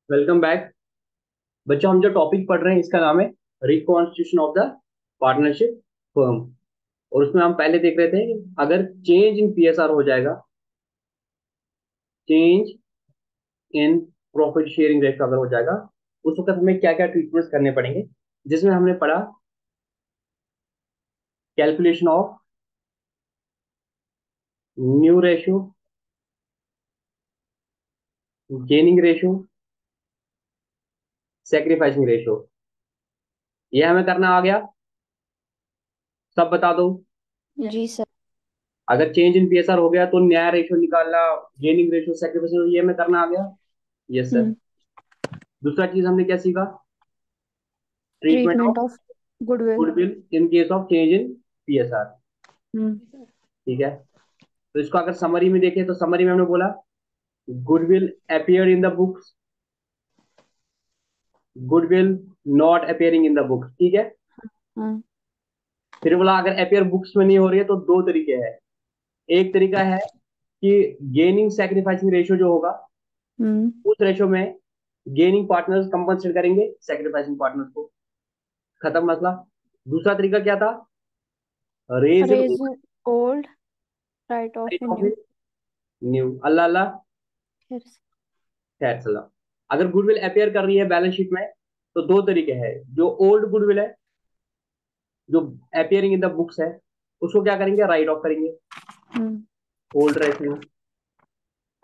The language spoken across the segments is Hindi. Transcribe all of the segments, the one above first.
Welcome back. बच्चों, हम जो टॉपिक पढ़ रहे हैं इसका नाम है reconstitution of the partnership firm. और उसमें हम पहले देख रहे थे कि अगर चेंज इन पीएसआर हो जाएगा, change in profit sharing ratio अगर हो जाएगा, उस वक्त हमें क्या क्या ट्रीटमेंट्स करने पड़ेंगे, जिसमें हमने पढ़ा calculation of new ratio, gaining ratio, sacrificing ratio. ये हमें करना आ गया। सब बता दो। जी सर। अगर चेंज इन पीएसआर हो गया तो नया रेशियो निकालना, गेनिंग रेशियो, सेक्रीफाइसिंग, ये हमें करना आ गया। Yes sir. हम्म। दूसरा चीज हमने क्या सीखा? Treatment of treatment of goodwill. Goodwill in case of change in PSR. Hmm. ठीक है। तो इसको अगर समरी में देखें तो समरी में हमने बोला goodwill appear in the books, goodwill not appearing in the books. ठीक है। हाँ। फिर बोला अगर अपियर बुक्स में नहीं हो रही है तो दो तरीके हैं। एक तरीका है कि गेनिंग सेक्रीफाइसिंग रेशियो जो होगा, हम्म। उस रेशियो में गेनिंग पार्टनर्स कंपनसेट करेंगे सेक्रीफाइसिंग पार्टनर्स को। खत्म मसला। दूसरा तरीका क्या था? Raise in raise old, write off in. New. New Allah. Allah. खैर सलाम। अगर गुडविल अपेयर कर रही है बैलेंस शीट में तो दो तरीके हैं। जो ओल्ड गुडविल है, जो अपेयरिंग इन द बुक्स है, उसको क्या करेंगे? राइट ऑफ करेंगे हम्म। ओल्ड रेशियो में।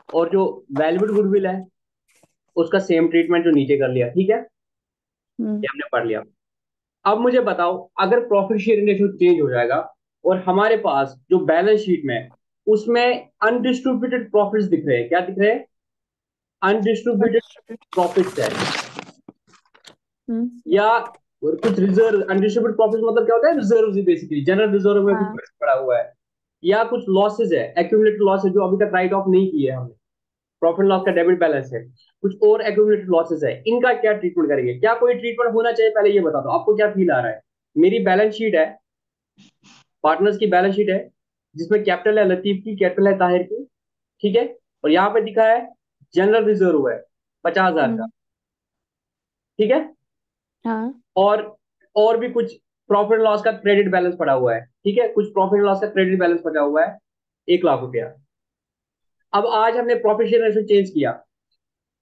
और जो वैल्यूड गुडविल है, उसका सेम ट्रीटमेंट जो नीचे कर लिया। ठीक है, हम्म। ये हमने पढ़ लिया। अब मुझे बताओ, अगर प्रॉफिट शेयरिंग रेशियो चेंज हो जाएगा और हमारे पास जो बैलेंस शीट में उसमें अनडिस्ट्रीब्यूटेड प्रॉफिट्स दिख रहे हैं, क्या दिख रहे हैं? Undistributed Contribute. प्रॉफिट्स है, हम्म। या और कुछ रिजर्व। अनडिस्ट्रीब्यूटेड प्रॉफिट मतलब क्या होता है? रिजर्व, बेसिकली जनरल रिजर्व में कुछ हाँ। पड़ा हुआ है, या कुछ लॉसेज है, एक्यूमुलेटेड लॉस है जो अभी तक राइट ऑफ नहीं किए हमने। प्रॉफिट लॉस का डेबिट बैलेंस है, कुछ और एक्यूमुलेटेड लॉसेज है। इनका क्या ट्रीटमेंट करेंगे? क्या कोई ट्रीटमेंट होना चाहिए? पहले ये बता दो, आपको क्या फील आ रहा है? मेरी बैलेंस शीट है, पार्टनर्स की बैलेंस शीट है, जिसमें कैपिटल है लतीफ की, कैपिटल है ताहिर की। ठीक है। और यहाँ पे दिखा है जनरल रिजर्व है 50,000 का। हम्म। ठीक है। हाँ। और और भी कुछ प्रॉफिट लॉस का क्रेडिट बैलेंस पड़ा हुआ है। ठीक है, कुछ प्रॉफिट लॉस का क्रेडिट बैलेंस पड़ा हुआ है 1 लाख रुपया। अब आज हमने प्रॉफिट शेयर रेशो चेंज किया,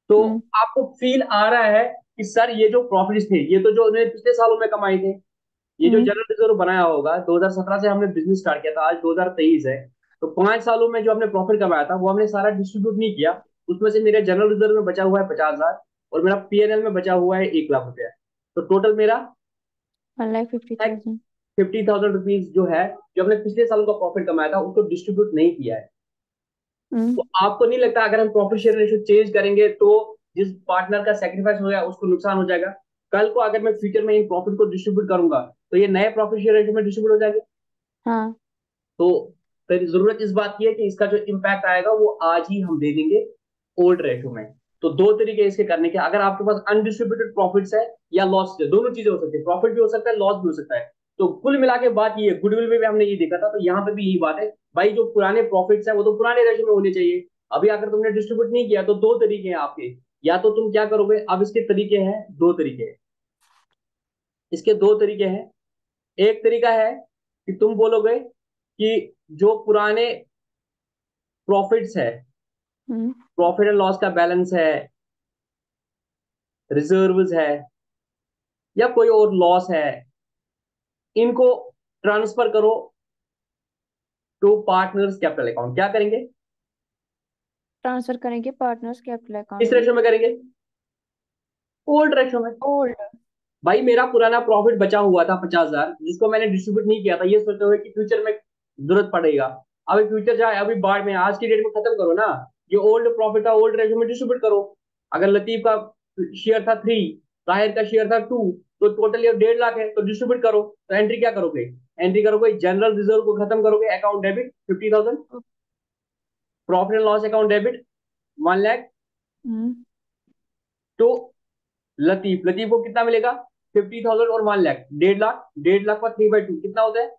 तो हम्म। आपको फील आ रहा है कि सर ये जो प्रॉफिट्स थे, ये तो जो उन्होंने पिछले सालों में कमाए थे, ये जो हम्म। जनरल रिजर्व बनाया होगा, 2017 से हमने बिजनेस स्टार्ट किया था, आज 2023 है। तो 5 सालों में जो हमने प्रॉफिट कमाया था वो हमने सारा डिस्ट्रीब्यूट नहीं किया। उसमें से मेरे जनरल रिजर्व में बचा हुआ है 50,000, और मेरा पीएनएल में बचा हुआ है 1 लाख रुपया। तो टोटल मेरा 1,50,000। 50,000 रुपीज जो है, जो हमने पिछले सालों का प्रॉफिट कमाया था, उसको डिस्ट्रीब्यूट नहीं किया है। हम्म। तो आपको नहीं लगता अगर हम प्रॉफिट शेयर रेशियो चेंज करेंगे तो जिस पार्टनर का सेक्रीफाइस हो गया उसको नुकसान हो जाएगा? कल को अगर मैं फ्यूचर में इन प्रॉफिट को डिस्ट्रीब्यूट करूंगा तो ये नए प्रॉफिट शेयर रेशियो में डिस्ट्रीब्यूट हो जाएंगे। हाँ। तो फिर जरूरत इस बात की है कि इसका जो इम्पैक्ट आएगा वो आज ही हम दे देंगे ओल्ड रेशियो में। तो दो तरीके इसके करने के, अगर आपके पास अनडिस्ट्रीब्यूटेड प्रॉफिट्स है या लॉस है, दोनों चीजें हो सकती है, प्रॉफिट भी हो सकता है, लॉस भी हो सकता है। तो कुल मिला के बात ये है, गुडविल में भी हमने ये देखा था, तो यहाँ पे भी यही बात है। भाई जो पुराने प्रॉफिट्स है वो तो पुराने रेशियो में होने चाहिए। अभी अगर तुमने डिस्ट्रीब्यूट नहीं किया तो दो तरीके हैं आपके। या तो तुम क्या करोगे, अब इसके तरीके हैं, दो तरीके हैं। इसके दो तरीके हैं। एक तरीका है कि तुम बोलोगे कि जो पुराने प्रॉफिट्स है, हम्म। प्रॉफिट एंड लॉस का बैलेंस है, रिजर्व्स है, या कोई और लॉस है, इनको ट्रांसफर करो टू पार्टनर्स कैपिटल अकाउंट। क्या करेंगे? ट्रांसफर करेंगे पार्टनर्स कैपिटल किस अकाउंट में। रेशो में करेंगे? ओल्ड रेशो में। ओल्ड। भाई मेरा पुराना प्रॉफिट बचा हुआ था 50,000, जिसको मैंने डिस्ट्रीब्यूट नहीं किया था, ये सोचते हुए कि फ्यूचर में जरूरत पड़ेगा। अभी फ्यूचर जाए, अभी बाढ़ में, आज की डेट में खत्म करो ना। ये ओल्ड प्रॉफिट था, ओल्ड रेशो में डिस्ट्रीब्यूट करो। अगर लतीफ का शेयर था 3, ताहिर का शेयर था 2, तो टोटल ये 1.5 लाख है, तो डिस्ट्रीब्यूट करो। तो एंट्री क्या करोगे? एंट्री करोगे जनरल रिजर्व को खत्म करोगे, account debit 50,000, profit and loss account debit 1 lakh, hmm. तो लतीफ लतीफ को कितना मिलेगा? 50,000 और 1 लाख, 1.5 लाख। 1.5 लाख का 3/2 कितना होता है?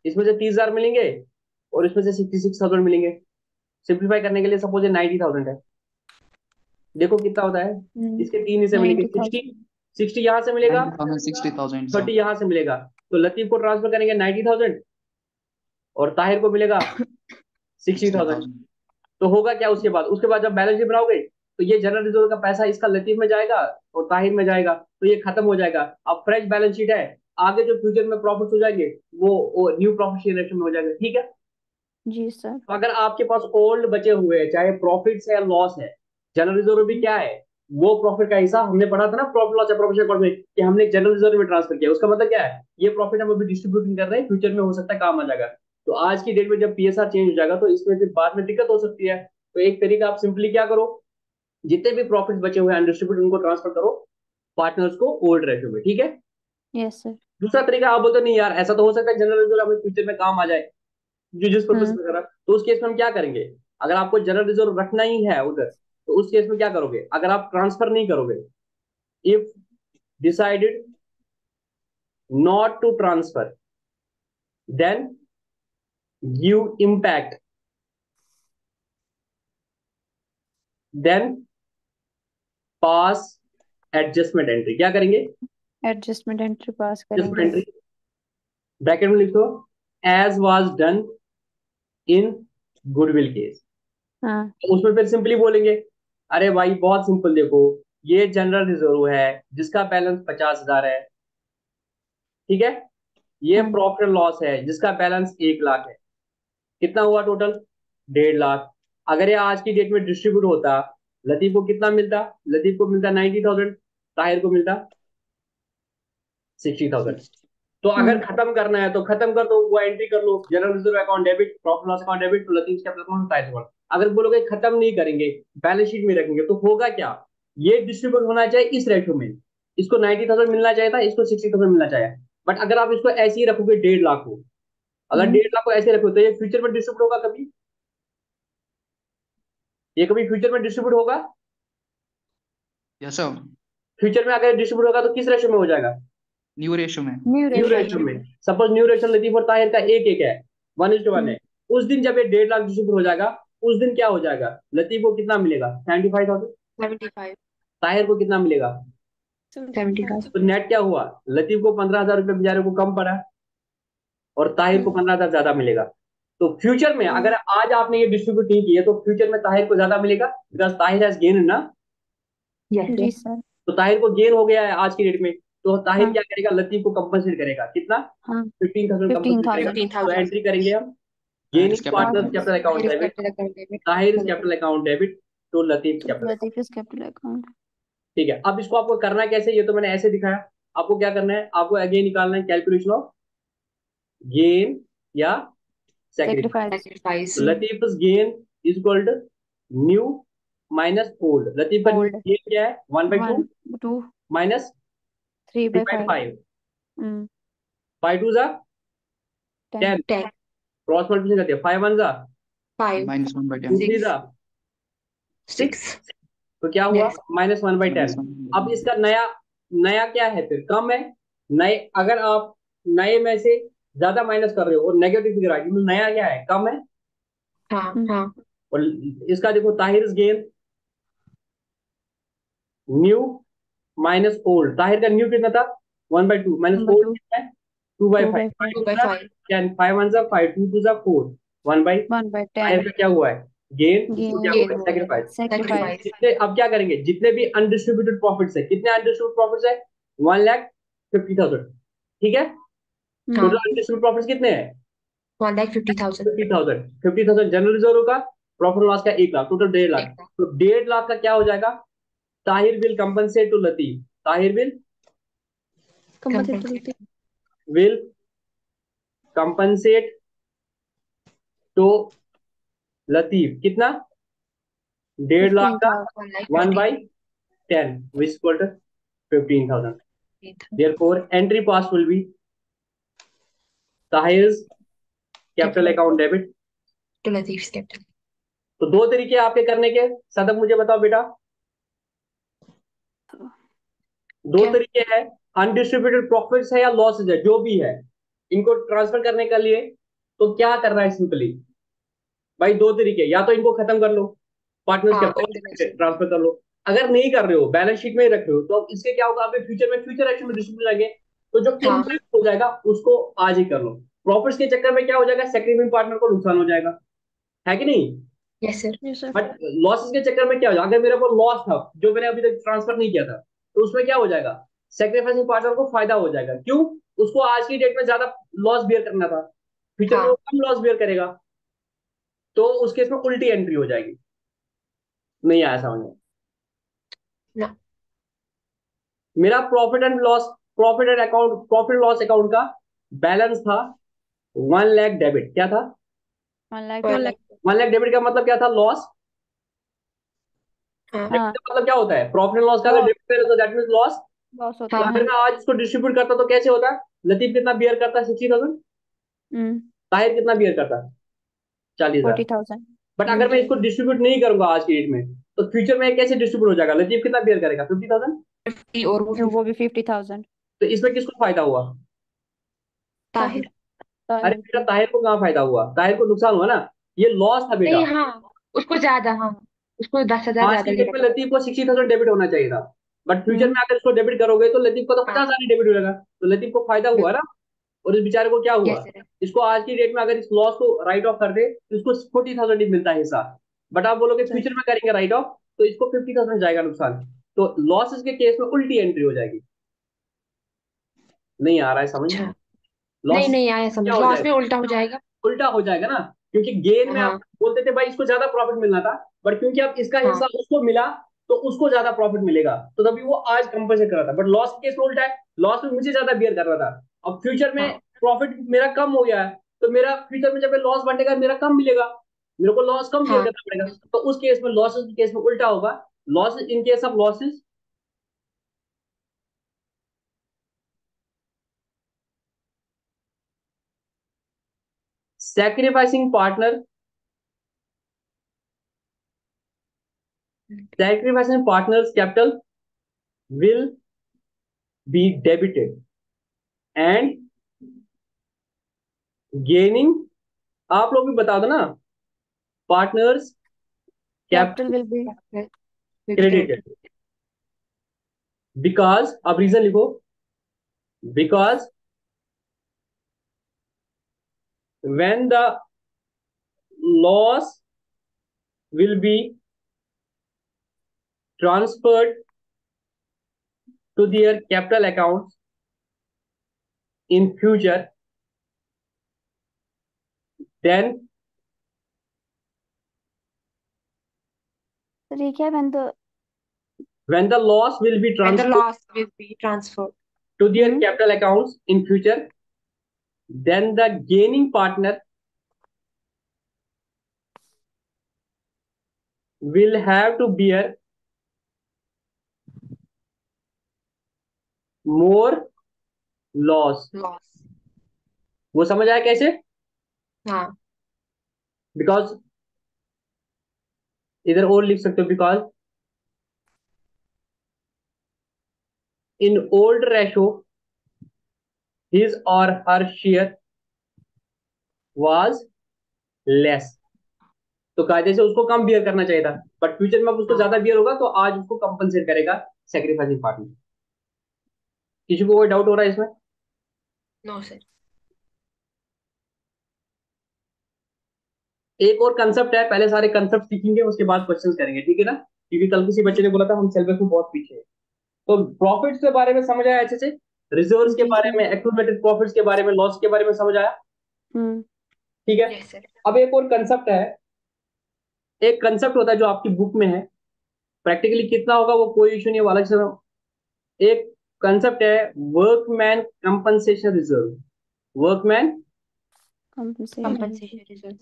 इसमें से 30,000 मिलेंगे और इसमें से 66,000 मिलेंगे। सिंप्लीफाई करने के लिए सपोज ये 90,000 है। देखो कितना होता है, इसके तीन हिस्से मिलेंगे, 90,000। 60 यहाँ से मिलेगा, 90,000, 60,000 30 यहाँ से मिलेगा। तो लतीफ को ट्रांसफर करेंगे 90,000 और ताहिर को मिलेगा 60,000। 60,000। तो होगा क्या उसके बाद जब बैलेंस शीट बनाओगे तो ये जनरल रिजर्व का पैसा इसका लतीफ में जाएगा और ताहिर में जाएगा, तो ये खत्म हो जाएगा। अब फ्रेश बैलेंस शीट है, आगे जो फ्यूचर में प्रॉफिट हो जाएंगे वो न्यू प्रॉफिट शेयरेशन में हो जाएगा, ठीक है। जी सर। तो अगर आपके पास ओल्ड बचे हुए हैं, चाहे प्रॉफिट है या लॉस है, जनरल रिजर्व भी क्या है, वो प्रॉफिट का हिस्सा हमने पढ़ा था ना प्रॉफिट लॉस प्रोविजन अकाउंट में कि हमने जनरल रिजर्व में ट्रांसफर किया, उसका मतलब क्या है, ये प्रॉफिट हम अभी डिस्ट्रीब्यूट कर रहे हैं, फ्यूचर में हो सकता है काम आ जाएगा। तो आज की डेट में जब पीएसआर चेंज हो जाएगा तो इसमें फिर बाद में दिक्कत हो सकती है। तो एक तरीका आप सिंपली क्या करो, जितने भी प्रॉफिट बचे हुए हैं अनडिस्ट्रीब्यूटेड उनको ट्रांसफर करो पार्टनर्स को ओल्ड रेशियो में, ठीक है। Yes sir. दूसरा तरीका आप बोलते नहीं यार ऐसा तो हो सकता है जनरल रिजर्व हमें फ्यूचर में काम आ जाए, जो जिस पर्पज हम्म। में करा, तो उस केस में हम क्या करेंगे, अगर आपको जनरल रिजर्व रखना ही है उधर, तो उस केस में क्या करोगे, अगर आप ट्रांसफर नहीं करोगे, if decided not to transfer then give impact, then pass adjustment entry. क्या करेंगे, एडजस्टमेंट एंट्री पास एडजस्टमेंट करेंगे। एंट्री ब्रैकेट में लिखो as was done in goodwill case. हाँ। तो उसमें फिर सिंपली बोलेंगे, अरे भाई बहुत सिंपल, देखो ये जनरल रिजर्व है जिसका बैलेंस 50,000 है, ठीक है। ये हाँ। प्रॉफिट लॉस है जिसका बैलेंस 1 लाख है। कितना हुआ टोटल, 1.5 लाख। अगर ये आज की डेट में डिस्ट्रीब्यूट होता, लतीफ को कितना मिलता, लतीफ को मिलता 90,000, ताहिर को मिलता 60,000। तो अगर हम्म। खत्म करना है तो खत्म कर दो, वो एंट्री कर लो, general reserve account debit, profit loss account debit, तो Latif capital account Tahir account. अगर बोलोगे खत्म नहीं करेंगे, बैलेंस शीट में रखेंगे, तो होगा क्या, ये डिस्ट्रीब्यूट होना चाहिए इस रेशो में, इसको 90,000 मिलना चाहिए था, इसको 60,000 मिलना चाहिए। बट अगर आप इसको ऐसे ही रखोगे 1.5 लाख को, अगर हम्म। 1.5 लाख को ऐसे रखो तो ये फ्यूचर में डिस्ट्रीब्यूट होगा कभी, ये कभी फ्यूचर में डिस्ट्रीब्यूट होगा, यस सर। फ्यूचर में अगर डिस्ट्रीब्यूट होगा तो किस रेशो में हो जाएगा, न्यू रेशो में। न्यू न्यू रेशो रेशो में। में। सपोज न्यू रेशो लतीफ और ताहिर का 1-1 है, 1:1 हम्म। है। उस दिन जब ये 1.5 लाख डिस्ट्रीब्यूट हो जाएगा, उस दिन क्या हो जाएगा, लतीफ को कितना मिलेगा 75,000, 75। ताहिर को कितना मिलेगा। 75। तो नेट क्या हुआ, लतीफ को 15,000 रुपये बेचारे को कम पड़ा और ताहिर को 15,000 ज्यादा मिलेगा। तो फ्यूचर में अगर आज आपने ये डिस्ट्रीब्यूट नहीं किया तो फ्यूचर में ताहिर को ज्यादा मिलेगा, बिकॉज ताहिर हैज गेन ना। जी सर। तो ताहिर को गेन हो गया है आज की डेट में, तो ताहिर हाँ। क्या करेगा, लतीफ को कंपनसेट करेगा कितना, हाँ। 15,000 कंपनसेट करेगा। 15,000। तो 15,000। एंट्री करेंगे हम, gain Tahir in capital partners account. Capital account Higher debit, capital account debit Tahir to Latif. Capital account debit to Latif to capital. Latif capital account. ठीक है, अब इसको आपको करना कैसे, ये तो मैंने ऐसे दिखाया, आपको क्या करना है, आपको अगेन निकालना है कैलकुलेशन ऑफ गेन या सेक्रीफाइस। सेक्रीफाइस। Sacrifice. तो Latif gain is equal to new minus old. Latif का न्यू ओल्ड। गेन क्या है, 1/2 1, 2, माइनस 3/5। 3/5, हम्म। 5 2 जा 10। 10, 10. क्रॉस मल्टीप्लिकेशन करते हैं, 5 1 जा 5. टू -1/10। 3 6. जा 6, 6. तो क्या हुआ Yes. -1/10। अब -1/10। इसका नया नया क्या है, फिर कम है, नए अगर आप नए में से ज्यादा माइनस कर रहे हो और नेगेटिव फिगर आ गई, तो नया क्या है, कम है। हाँ हम्म। हाँ. और इसका देखो Tahir gain new minus old, Tahir का न्यू कितना था 1/2 माइनस ओल्ड 1/2। कितना है 2/5, 2/5। 2 by 5. 10, 5 1 5 2 2 4, 1/, 1/10। ताहिर का क्या हुआ है, गेन, इसको क्या गेन। हुआ है, Gain. सेक्रीफाइस। सेक्रीफाइस। Sacrifice. कितने, अब क्या करेंगे, जितने भी अनडिस्ट्रीब्यूटेड प्रॉफिट्स है, कितने अनडिस्ट्रीब्यूटेड प्रॉफिट्स है, 1,50,000, ठीक है। टोटल हाँ. अनडिस्ट्रीब्यूटेड प्रॉफिट्स कितने हैं, 1,50,000. 50,000, 50,000 जनरल रिजर्व का, प्रॉफिट लॉस का 1 लाख, टोटल 1.5 लाख। 1 lakh. तो 1.5 लाख का क्या हो जाएगा, Tahir will compensate to Latif, Tahir Compensate. Will compensate to Latif कितना, 1.5 लाख का 15,000। 1/10 which equal to 15,000। Therefore, entry pass will be Tahir's capital account debit। To Latif's capital. तो दो तरीके आपके करने के, सदब मुझे बताओ बेटा, दो क्या? तरीके हैं, अनडिस्ट्रीब्यूटेड प्रॉफिट्स है या लॉसेज है, जो भी है, इनको ट्रांसफर करने के लिए तो क्या करना है, सिंपली भाई दो तरीके, या तो इनको खत्म कर लो, पार्टनर्स हाँ. Capital Organization. ट्रांसफर कर लो, अगर नहीं कर रहे हो, बैलेंस शीट में ही रख रहे हो, तो अब इसके क्या होगा, आपके फ्यूचर में फ्यूचर रेशियो में डिस्ट्रीब्यूट जाएंगे, तो जो हाँ इम्पैक्ट हो जाएगा उसको आज ही कर लो। प्रॉफिट्स के चक्कर में क्या हो जाएगा, सेक्रीफाइसिंग पार्टनर को नुकसान हो जाएगा, है कि नहीं। Yes sir. Yes sir. But losses के चक्कर में क्या हो जाएगा, अगर मेरे को लॉस था जो मैंने अभी तक ट्रांसफर नहीं किया था, तो उसमें क्या हो जाएगा, सेक्रीफाइसिंग पार्टनर को फायदा हो जाएगा। क्यों, उसको आज की डेट में ज्यादा लॉस बियर करना था, फ्यूचर में वो हाँ कम लॉस बियर करेगा, तो उस केस में उल्टी एंट्री हो जाएगी। नहीं आया समझ में। ना मेरा profit and account, profit loss account का बैलेंस था 1 लाख डेबिट। क्या था, 1 लाख 1 डेबिट। लाख। 1 लाख डेबिट का मतलब क्या था, लॉस। हाँ हाँ, का मतलब क्या होता है, प्रॉफिट एंड लॉस का अगर लॉस। डेबिट करें तो दैट मीन लॉस। लॉस तो होता हाँ है। अगर हाँ मैं आज इसको डिस्ट्रीब्यूट करता तो कैसे होता, लतीफ कितना बियर करता, 60,000, हम्म। ताहिर कितना बियर करता, 40,000। 40,000। बट अगर मैं 40,000। इसको डिस्ट्रीब्यूट नहीं करूंगा आज की डेट में, तो फ्यूचर में कैसे डिस्ट्रीब्यूट हो जाएगा, लतीफ कितना बियर करेगा, 50,000। 50 और वो 50। वो भी 50,000। तो इसमें किसको फायदा हुआ, ताहिर। अरे ताहिर बेटा को। ताहिर को कहाँ फायदा हुआ, ताहिर को नुकसान हुआ ना, ये लॉस था बेटा। नहीं हाँ, उसको ज्यादा, हाँ उसको 10,000 आज ज्यादा की डेट लेना में पड़ा। लतीफ को 60,000 डेबिट होना चाहिए था, बट फ्यूचर में हम्म। अगर इसको डेबिट करोगे तो लतीफ को तो हाँ 50,000 डेबिट होगा, तो लतीफ को फायदा हुआ ना। और इस बेचारे को क्या हुआ, यस सर। इसको आज की डेट में अगर इस लॉस को राइट ऑफ कर दे तो इसको 40,000 ही मिलता है हिस्सा। बट आप बोलोगे सही। फ्यूचर में करेंगे राइट ऑफ, तो इसको 50,000 जाएगा नुकसान। तो लॉसेस के केस में उल्टी एंट्री हो जाएगी। नहीं आ रहा है समझ में, अच्छा, नहीं लॉस नहीं आया क्या समझ, हो लॉस में जाएगा, उल्टा हो जाएगा। उल्टा हो जाएगा ना। क्योंकि गेन में आप हाँ बोलते थे भाई इसको ज्यादा प्रॉफिट मिलना था, बट क्योंकि अब इसका हाँ हिस्सा उसको मिला, तो उसको ज्यादा प्रॉफिट मिलेगा, तो तभी वो आज कंपनसेट कर रहा था। बट लॉस के केस में उल्टा है, लॉस में मुझे ज्यादा बियर कर रहा था, अब फ्यूचर में हाँ प्रॉफिट मेरा कम हो गया है, तो मेरा फ्यूचर में जब लॉस बढ़ेगा मेरा कम मिलेगा, मेरे को लॉस कम बियर हाँ। करना पड़ेगा। तो उस केस में, लॉसेस के केस में उल्टा होगा, losses in case of losses, sacrificing partner, sacrificing partner's capital will be debited and gaining, आप लोग भी बता दो ना, partners capital capital will be. Credited, because, अब रीजन लिखो, because when the loss will be transferred to their capital accounts in future, then sir ये क्या when the loss will be And the transferred loss will be transferred. to their hmm. capital accounts in future, then the gaining partner will have to bear more loss। Loss। वो समझ आया कैसे, हाँ बिकॉज, इधर और लिख सकते हो, because in old ratio his or her share was less, तो कायदे से उसको कम बियर करना चाहिए था, बट फ्यूचर में अब उसको हाँ। ज्यादा बियर होगा, तो आज उसको कंपनसेट करेगा सेक्रीफाइसिंग पार्टनर। किसी को कोई डाउट हो रहा है इसमें। No sir. एक और कंसेप्ट है, पहले सारे कंसेप्ट सीखेंगे उसके बाद क्वेश्चंस करेंगे, ठीक है ना, क्योंकि कल किसी बच्चे ने बोला था हम सिलेबस में बहुत पीछे हैं। तो प्रॉफिट्स के बारे में समझ आया अच्छे से, रिजर्व्स के जी बारे सर। में, एक्यूमुलेटेड प्रॉफिट्स के बारे में, लॉस के बारे में समझ आया, हम्म। ठीक है। Yes sir. अब एक और कंसेप्ट है, एक कंसेप्ट होता है जो आपकी बुक में है, प्रैक्टिकली कितना होगा वो कोई इशू नहीं है, वो अलग से। एक कंसेप्ट है workman compensation reserve, workman. Compensation. Compensation reserve.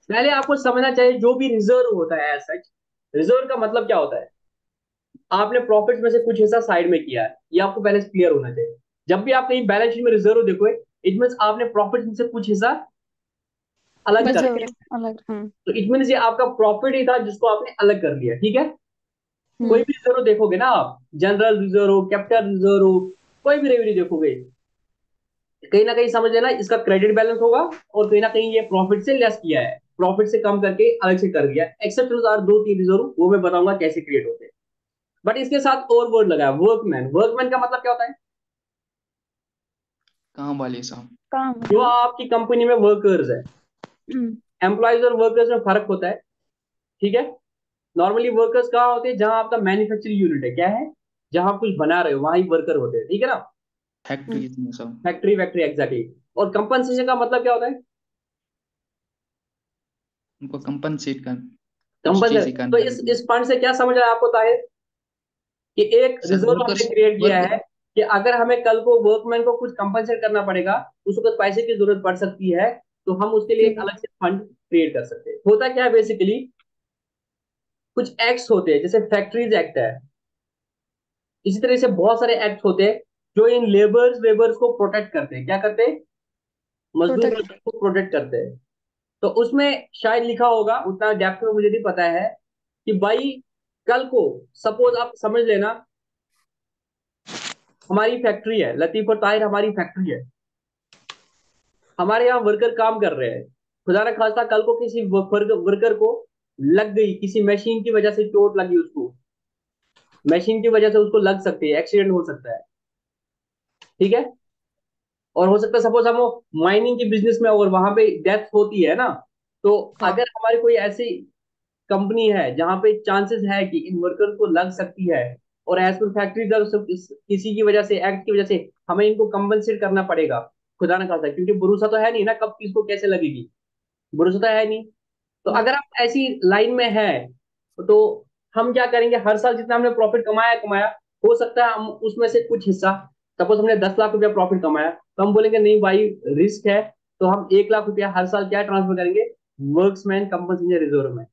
पहले आपको समझना चाहिए जो भी रिजर्व होता है एज सच, रिजर्व का मतलब क्या होता है, आपने प्रॉफिट में से कुछ हिस्सा साइड में किया है, ये आपको पहले क्लियर होना चाहिए। जब भी आप कहीं बैलेंस शीट में रिजर्व देखो, इट मीन आपने प्रॉफिट में से कुछ हिस्सा अलग कर रिजर्व लिया, अलग। तो इट मीन ये आपका प्रॉफिट ही था जिसको आपने अलग कर लिया, ठीक है। कोई हम्म। भी रिजर्व देखोगे ना आप, जनरल रिजर्व हो, कैपिटल रिजर्व हो, कोई भी रेवेन्यू देखोगे, कहीं ना कहीं समझ लेना इसका क्रेडिट बैलेंस होगा, और कहीं ना कहीं ये प्रॉफिट से लेस किया है, प्रॉफिट से कम करके अलग से कर दिया। एक्सेप्शंस आर 2-3 रिजर्व, वो मैं बताऊंगा कैसे क्रिएट होते हैं, बट इसके साथ और वर्ड लगा है, वर्कमैन। वर्कमैन का मतलब क्या होता है? काम वाले साहब। काम जो वाले। आपकी कंपनी में वर्कर्स है, हम्म, एम्प्लॉयज और वर्कर्स में फर्क होता है, ठीक है। नॉर्मली वर्कर्स कहाँ होते हैं? जहां आपका मैन्युफैक्चरिंग यूनिट है, क्या है, जहां आप कुछ बना रहे हो वहां ही वर्कर होते हैं, ठीक है ना। फैक्ट्रीज में सब। फैक्ट्री वैक्ट्री एग्जैक्टली। और कंपनसेशन का मतलब क्या होता है? उनको कंपनसेट कर, कुछ चीज कंपनसेशन। ही तो करना इस है। फंड से क्या समझ आया आपको ताहिर? कि एक सर रिजर्व वर्कर्स, हमने क्रिएट किया वर्क, है कि अगर हमें कल को वर्कमैन को कुछ कंपनसेट करना पड़ेगा, उसको कुछ पैसे की जरूरत पड़ सकती है, तो हम उसके लिए एक ठीक। अलग से फंड क्रिएट कर सकते हैं। होता क्या है बेसिकली, कुछ एक्ट्स होते हैं, जैसे फैक्ट्रीज एक्ट है, इसी तरह से बहुत सारे एक्ट होते हैं जो इन लेबर्स वेबर्स को प्रोटेक्ट करते हैं। क्या करते हैं? मजदूर प्रोटेक्ट। मजदूर को प्रोटेक्ट करते हैं। तो उसमें शायद लिखा होगा, उतना डेप्थ में मुझे नहीं पता है, कि भाई कल को सपोज आप समझ लेना, हमारी फैक्ट्री है, लतीफ और ताहिर हमारी फैक्ट्री है, हमारे यहाँ वर्कर काम कर रहे हैं। खुदा न खास्ता कल को किसी वर्कर को लग गई, किसी मशीन की वजह से चोट लगी उसको, मशीन की वजह से उसको लग सकती है, एक्सीडेंट हो सकता है, ठीक है। और हो सकता है सपोज हम वो माइनिंग की बिजनेस में और वहां पे डेथ होती है ना, तो हाँ अगर हमारी कोई ऐसी कंपनी है जहां पे चांसेस है कि इन वर्कर को लग सकती है, और एज पर फैक्ट्री किसी की वजह से, एक्ट की वजह से हमें इनको कंपनसेट करना पड़ेगा, खुदा ना खास्ता, क्योंकि भरोसा तो है नहीं ना कब किसको कैसे लगेगी, भरोसा तो है नहीं। तो हाँ अगर आप ऐसी लाइन में है, तो हम क्या करेंगे, हर साल जितना हमने प्रॉफिट कमाया कमाया, हो सकता है हम उसमें से कुछ हिस्सा, सपोज हमने 10 लाख रुपया प्रॉफिट कमाया, तो हम बोलेंगे नहीं भाई, रिस्क है, तो हम 1 लाख रुपया हर साल क्या ट्रांसफर करेंगे, वर्क्समैन कंपनसेशन रिजर्व में।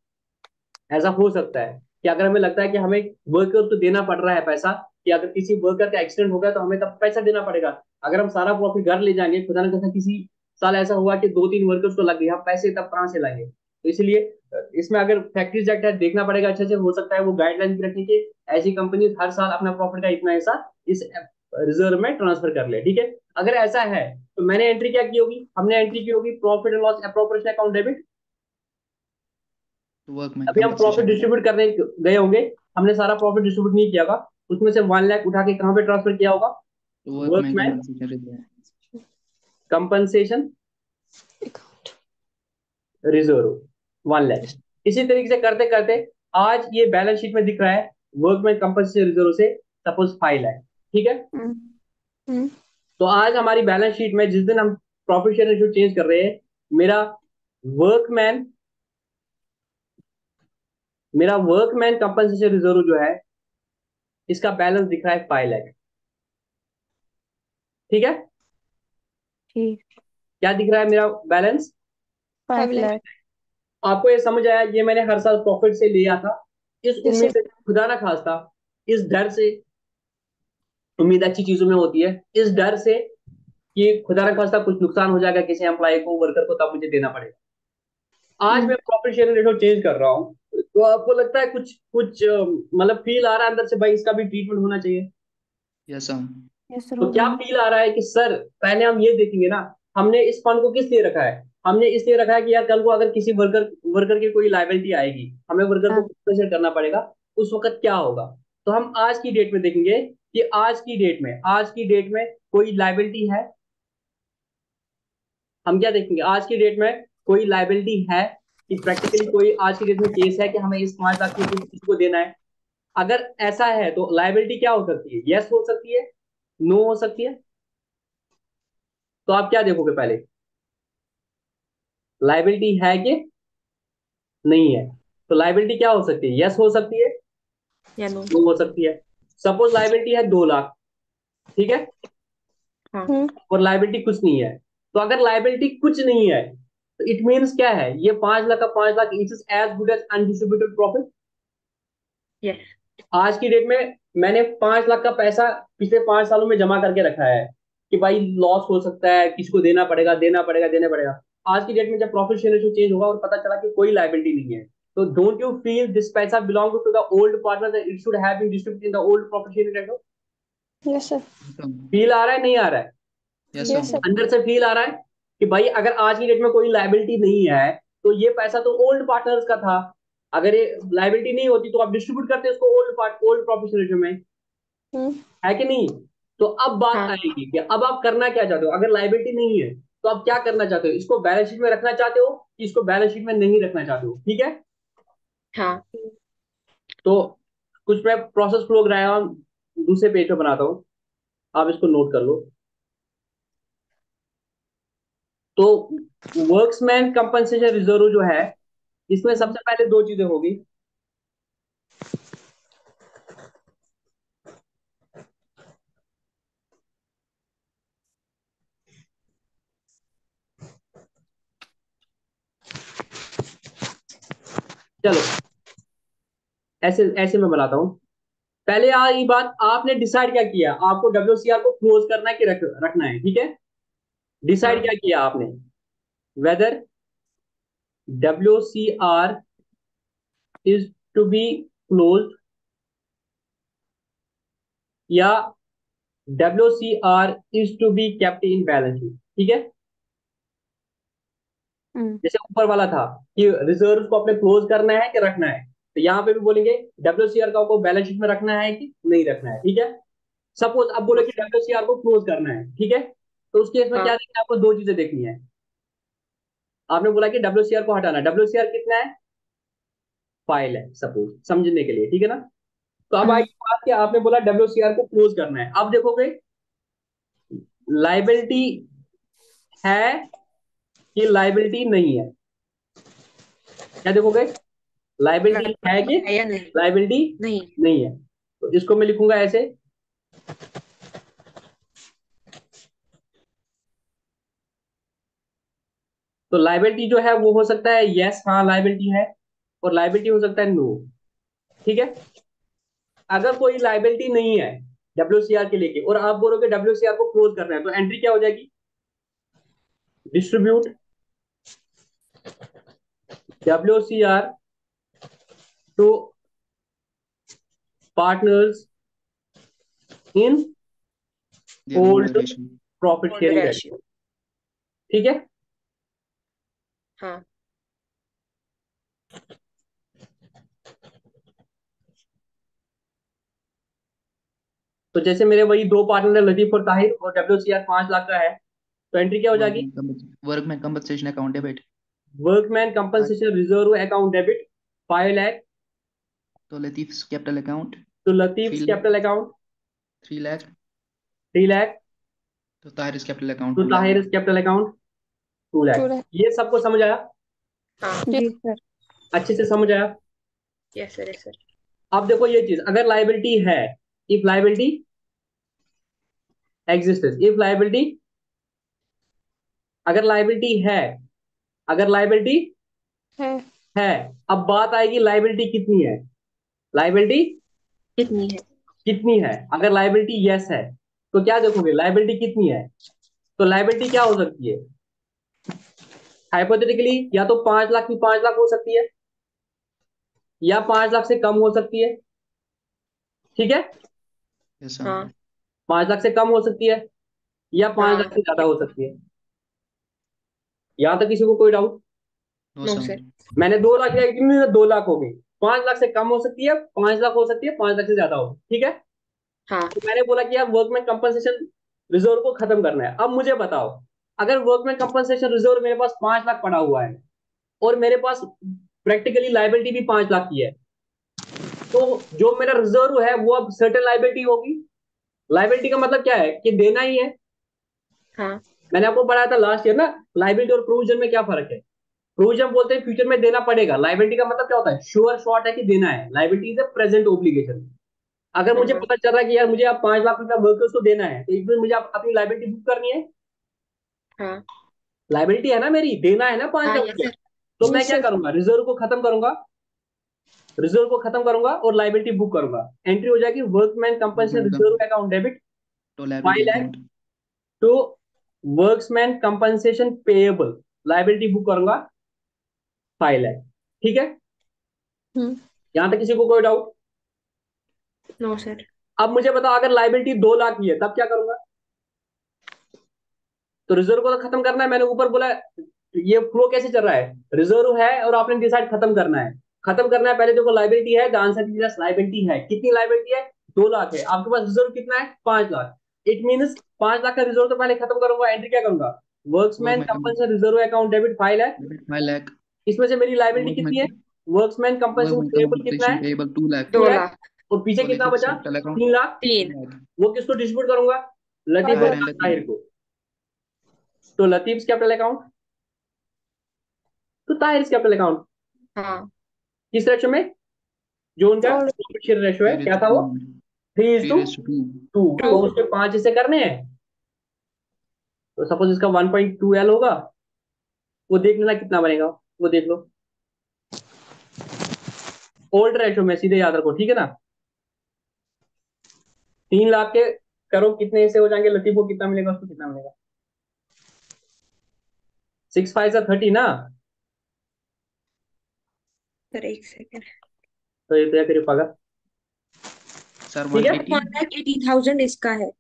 ऐसा हो सकता है कि अगर हमें लगता है कि हमें वर्कर तो देना पड़ रहा है पैसा, कि अगर किसी वर्कर का एक्सीडेंट हो गया तो हमें तब पैसा देना पड़ेगा। अगर हम सारा प्रॉफिट घर ले जाएंगे, खुदा न खास्ता किसी साल ऐसा हुआ कि 2-3 वर्कर्स को लग गई, हम पैसे तब कहाँ से लाएंगे? तो इसलिए इसमें अगर फैक्ट्रीज एक्ट है, देखना पड़ेगा अच्छे से। हो सकता है वो गाइडलाइन भी रखें कि ऐसी कंपनी हर साल अपना प्रॉफिट का इतना हिस्सा इस रिजर्व में ट्रांसफर कर ले, ठीक है। अगर ऐसा है तो मैंने एंट्री क्या की होगी, हमने एंट्री की होगी profit and loss appropriation account debit. Workman अभी हम प्रॉफिट कंपनसेशन। डिस्ट्रीब्यूट करने गए होंगे, हमने सारा प्रॉफिट डिस्ट्रीब्यूट नहीं किया होगा, उसमें से 1 लाख उठा के कहाँ पे ट्रांसफर किया होगा, workman workman compensation reserve. Compensation account. Reserve, 1 lakh. इसी तरीके से करते करते आज ये बैलेंस शीट में दिख रहा है, वर्कमैन कंपनसेशन रिजर्व से सपोज 5 लाख, ठीक है। हम्म, हम्म तो आज हमारी बैलेंस शीट में जिस दिन हम प्रॉफिट शेयर रेशियो चेंज कर रहे हैं, मेरा वर्कमैन मेरा वर्कमैन कंपनसेशन रिजर्व जो है, इसका बैलेंस दिख रहा है 5 लाख, ठीक है। ठीक। क्या दिख रहा है मेरा बैलेंस? 5 5 लाख। लाख। आपको ये समझ आया, ये मैंने हर साल प्रॉफिट से लिया था, इस यस उम्मीद सर। से, खुदा ना खास्ता, इस डर से, उम्मीद अच्छी चीजों में होती है, इस डर से कि खुदा ना खास्ता कुछ नुकसान हो जाएगा किसी एम्प्लॉय को, वर्कर को, तब मुझे देना पड़ेगा। आज हम्म, मैं प्रॉफिट शेयरिंग रेशो चेंज कर रहा हूँ, तो आपको लगता है कुछ कुछ मतलब फील आ रहा है अंदर से, भाई इसका भी ट्रीटमेंट होना चाहिए? Yes sir. यस तो होगा क्या ना। फील आ रहा है कि सर, पहले हम ये देखेंगे ना, हमने इस फंड को किस लिए रखा है? हमने इसलिए रखा है कि यार कल को अगर किसी वर्कर वर्कर की कोई लाइबिलिटी आएगी, हमें वर्कर को हाँ। कंपनसेट करना पड़ेगा, उस वक्त क्या होगा। तो हम आज की डेट में देखेंगे कि आज की डेट में कोई लाइबिलिटी है। हम क्या देखेंगे, आज की डेट में कोई लाइबिलिटी है, कि प्रैक्टिकली कोई आज की डेट में केस है कि हमें इस 5 लाख में किसी को देना है। अगर ऐसा है तो लाइबिलिटी क्या हो सकती है, यस हो सकती है, नो हो सकती है। तो आप क्या देखोगे पहले, लाइबिलिटी है कि नहीं है? तो लाइबिलिटी क्या हो सकती है, यस हो सकती है, या नो। नो हो सकती है। सपोज लाइबिलिटी है 2 लाख, ठीक है, हाँ और लाइबिलिटी कुछ नहीं है। तो अगर लाइबिलिटी कुछ नहीं है, तो इट मीन्स क्या है, ये 5 लाख का 5 lakh it is as good as undistributed profit. Yes. आज की डेट में मैंने 5 लाख का पैसा पिछले 5 सालों में जमा करके रखा है, कि भाई लॉस हो सकता है, किसी को देना पड़ेगा, देना पड़ेगा। आज की डेट में जब प्रॉफिट शेयर रेशियो चेंज होगा और पता चला कि कोई लाइबिलिटी नहीं है, तो डोंट यू फील दिस पैसा belong to the old partner, it should have been distributed in the old profit share ratio? Yes sir. Feel आ रहा है, नहीं आ रहा है? Yes yes sir. सर। अंदर से फील आ रहा है कि भाई अगर आज की डेट में कोई लाइबिलिटी नहीं है, तो ये पैसा तो ओल्ड पार्टनर्स का था, अगर ये लाइबिलिटी नहीं होती तो आप डिस्ट्रीब्यूट करते इसको old part, old professional ratio में, हम्म, है कि नहीं? तो अब बात हाँ आएगी कि अब आप करना क्या चाहते हो। अगर लाइबिलिटी नहीं है तो आप क्या करना चाहते हो, इसको बैलेंस शीट में रखना चाहते हो कि इसको बैलेंस शीट में नहीं रखना चाहते हो, ठीक है? हाँ तो कुछ मैं प्रोसेस फ्लो डायग्राम दूसरे पेज पे बनाता हूँ, आप इसको नोट कर लो। तो वर्क्समैन कंपनसेशन रिजर्व जो है, इसमें सबसे पहले दो चीजें होगी। चलो ऐसे ऐसे मैं बनाता हूँ। पहले ये बात आपने डिसाइड क्या किया, आपको डब्ल्यूसीआर को क्लोज करना है कि रखना है, ठीक है? डिसाइड हाँ क्या किया आपने, weather WCR is to be closed या WCR is to be kept in balance sheet, ठीक है? जैसे ऊपर वाला था कि रिजर्व को अपने क्लोज करना है कि रखना है, तो यहाँ पे भी बोलेंगे WCR का को बैलेंस शीट में रखना है कि नहीं रखना है, ठीक है? सपोज अब बोले कि WCR को क्लोज करना है, ठीक है? तो उस केस में क्या हाँ देखना है, आपको दो चीजें देखनी है। आपने बोला कि WCR को हटाना, WCR कितना है, फाइल है सपोज, समझने के लिए, ठीक है ना? तो अब आई बात कि आपने बोला WCR को क्लोज करना है। अब देखोगे लाइबिलिटी है कि लाइबिलिटी नहीं है, क्या देखोगे, लाइबिलिटी है कि है या नहीं? लाइबिलिटी नहीं। नहीं है। तो इसको मैं लिखूंगा ऐसे, तो लाइबिलिटी जो है वो हो सकता है यस, हाँ लाइबिलिटी है, और लाइबिलिटी हो सकता है नो, ठीक है? अगर कोई लाइबिलिटी नहीं है WCR के लेके और आप बोलोगे WCR को क्लोज करना है, तो एंट्री क्या हो जाएगी, distribute WCR to partners in their old old relation. Profit old sharing, ratio. ठीक है? हाँ तो जैसे मेरे वही दो पार्टनर है, लतीफ और ताहिर, और WCR 5 लाख का है, तो एंट्री क्या हो जाएगी, Workman compensation account debit. Workman compensation reserve account debit 5 lakh तो Latif's capital account to Latif 3 lakh, capital account 3 lakh. 3 lakh तो Tahir's capital account टू 2 lakh. Tahir capital account 2 lakh. पूरा। ये सबको समझ आया, हाँ जी सर। अच्छे से समझ आया? Yes sir yes sir. अब देखो ये चीज, अगर लाइबिलिटी है, if liability existence, if liability, अगर लाइबिलिटी है, अगर लाइबिलिटी है। है, अब बात आएगी लाइबिलिटी कितनी है, लाइबिलिटी कितनी है? कितनी है। अगर लाइबिलिटी यस है तो क्या देखोगे, लाइबिलिटी कितनी है, तो लाइबिलिटी क्या हो सकती है, हाइपोथेटिकली या तो 5 लाख की 5 लाख हो सकती है, या 5 लाख से कम हो सकती है, ठीक है? Yes, sir. हाँ 5 लाख से कम हो सकती है, या पांच हाँ। लाख से ज्यादा हो सकती है। यहां तक किसी को कोई doubt? No, no sir. Sir. मैंने 2 लाख लिया, कितनी 2 लाख हो गई, 5 लाख से कम हो सकती है, 5 लाख हो सकती है, 5 लाख से ज्यादा हो, ठीक है? हाँ तो मैंने बोला कि यार वर्कमैन कंपनसेशन रिजर्व को खत्म करना है। अब मुझे बताओ, अगर वर्कमैन कंपनसेशन रिजर्व मेरे पास 5 लाख पड़ा हुआ है और मेरे पास प्रैक्टिकली लाइबिलिटी भी 5 लाख की है, तो जो मेरा रिजर्व है वो अब सर्टेन लाइबिलिटी होगी। लाइबिलिटी का मतलब क्या है कि देना ही है। हाँ मैंने आपको पढ़ाया था लास्ट ईयर ना, लाइबिलिटी और प्रोविजन में क्या फर्क है। प्रोविजन बोलते हैं फ्यूचर में देना पड़ेगा, लाइबिलिटी का मतलब क्या होता है, श्योर शॉर्ट है कि देना है, liability is a present obligation. अगर मुझे हाँ पता चल रहा है कि यार मुझे आप 5 लाख रुपया वर्कर्स को देना है, तो इसमें मुझे अपनी लाइबिलिटी बुक करनी है, हाँ लाइबिलिटी है ना मेरी, देना है ना पांच हाँ। लाख यस रुपया सर। तो जी मैं क्या सर। करूंगा, रिजर्व को खत्म करूंगा, रिजर्व को खत्म करूंगा और लाइबिलिटी बुक करूंगा। एंट्री हो जाएगी workman compensation Workman reserve account debit to 5 liability lakh account. To workman compensation payable, liability book करूंगा 5 लाख, ठीक है? हम्म। यहां तक किसी को कोई डाउट? No sir. अब मुझे बताओ, अगर लाइबिलिटी 2 लाख की है तब क्या करूंगा, तो रिजर्व को तो खत्म करना है, मैंने ऊपर बोला ये फ्लो कैसे चल रहा है, रिजर्व है और आपने डिसाइड खत्म करना है, खत्म करना है पहले। देखो लाइबिलिटी है, the answer is yes, liability है। कितनी लाइबिलिटी है? 2 लाख है। आपके पास रिजर्व कितना है? 5 लाख। इट मीन्स 5 लाख का रिजर्व तो पहले खत्म करूंगा। एंट्री क्या करूंगा? Workmen workman compensation reserve account debit 5 lakh. Debit 5 lakh. इसमें से मेरी लाइबिलिटी कितनी है? वर्कमैन वर्क्समैन कंपनसेशन पेएबल कितना कंपनसेशन है? पेएबल 2 लाख। 2 2 लाख। लाख। और पीछे और कितना लतीफ बचा? Capital account 3 lakh. 3। 3 लाख। वो किसको डिस्ट्रीब्यूट करूंगा? लतीफ और ताहिर एंड ताहिर लतीफ। को। तो लतीफ कैपिटल अकाउंट तो ताहिर कैपिटल अकाउंट हाँ। किस रेशो में? जो उनका और प्रॉफिट शेयर रेशो है, थ्री क्या रेस था टू वो? 3 3 रेस टू 2। टू। 2। तो उसके 5 हिस्से करने हैं। तो सपोज इसका 1.2L होगा। वो देख लेना कितना बनेगा। वो देख लो। ओल्ड रेशो में सीधे याद रखो, ठीक है ना? 3 लाख के करो कितने हिस्से हो जाएंगे? लतीफ को कितना मिलेगा, उसको कितना मिलेगा? 6 5 30 ना। सर एक सेकंड। तो ये तो क्या करिए पागल। सर ठीक है। 180। 1,80,000 इसका है।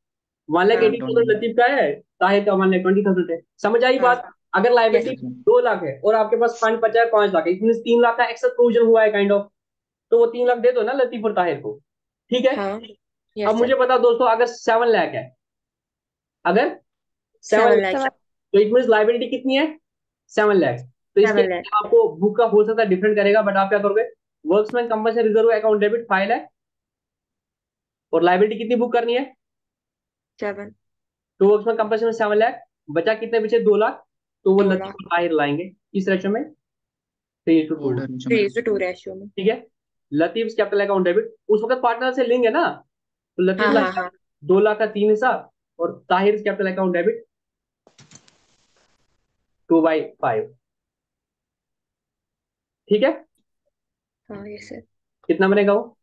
1 लाख हाँ। 80,000 लतीफ का है। ताहिर का 1 लाख 20,000 है। समझ आई हाँ। बात? अगर यस। लाइबिलिटी 2 लाख है और आपके पास फंड बचा है 5 लाख, इसमें 3 लाख का एक्स्ट्रा प्रोविजन हुआ है काइंड ऑफ। तो वो 3 लाख दे दो ना लतीफ और ताहिर को। ठीक है। हाँ। अब यस मुझे सर। बताओ दोस्तों, अगर 7 लाख है, अगर 7 लाख, 7 लाख। तो इट मीन लाइबिलिटी कितनी है? 7 लाख। तो इसके 7 लाख। लिए आपको बुक का हो सकता है डिफरेंट करेगा, बट आप क्या करोगे? Workmen compulsory reserve account debit 5 lakh. और लाइबिलिटी कितनी बुक करनी है? 7। तो वर्क्समैन कंपल्सरी में 7 लाख। बचा कितने? बचे 2 लाख। तो वो 2 लतीफ लाख। और ताहिर लाएंगे इस रेशो में 3:2। ओल्डर रेशो में। 3:2 रेशियो में। ठीक है। लतीफ कैपिटल अकाउंट डेबिट उस वक्त पार्टनर से लेंगे ना। तो लतीफ हाँ हाँ लाएगा हाँ। 2 लाख का 3 हिस्सा। और ताहिर कैपिटल अकाउंट डेबिट 2/5। ठीक है। हाँ यस सर। कितना बनेगा वो?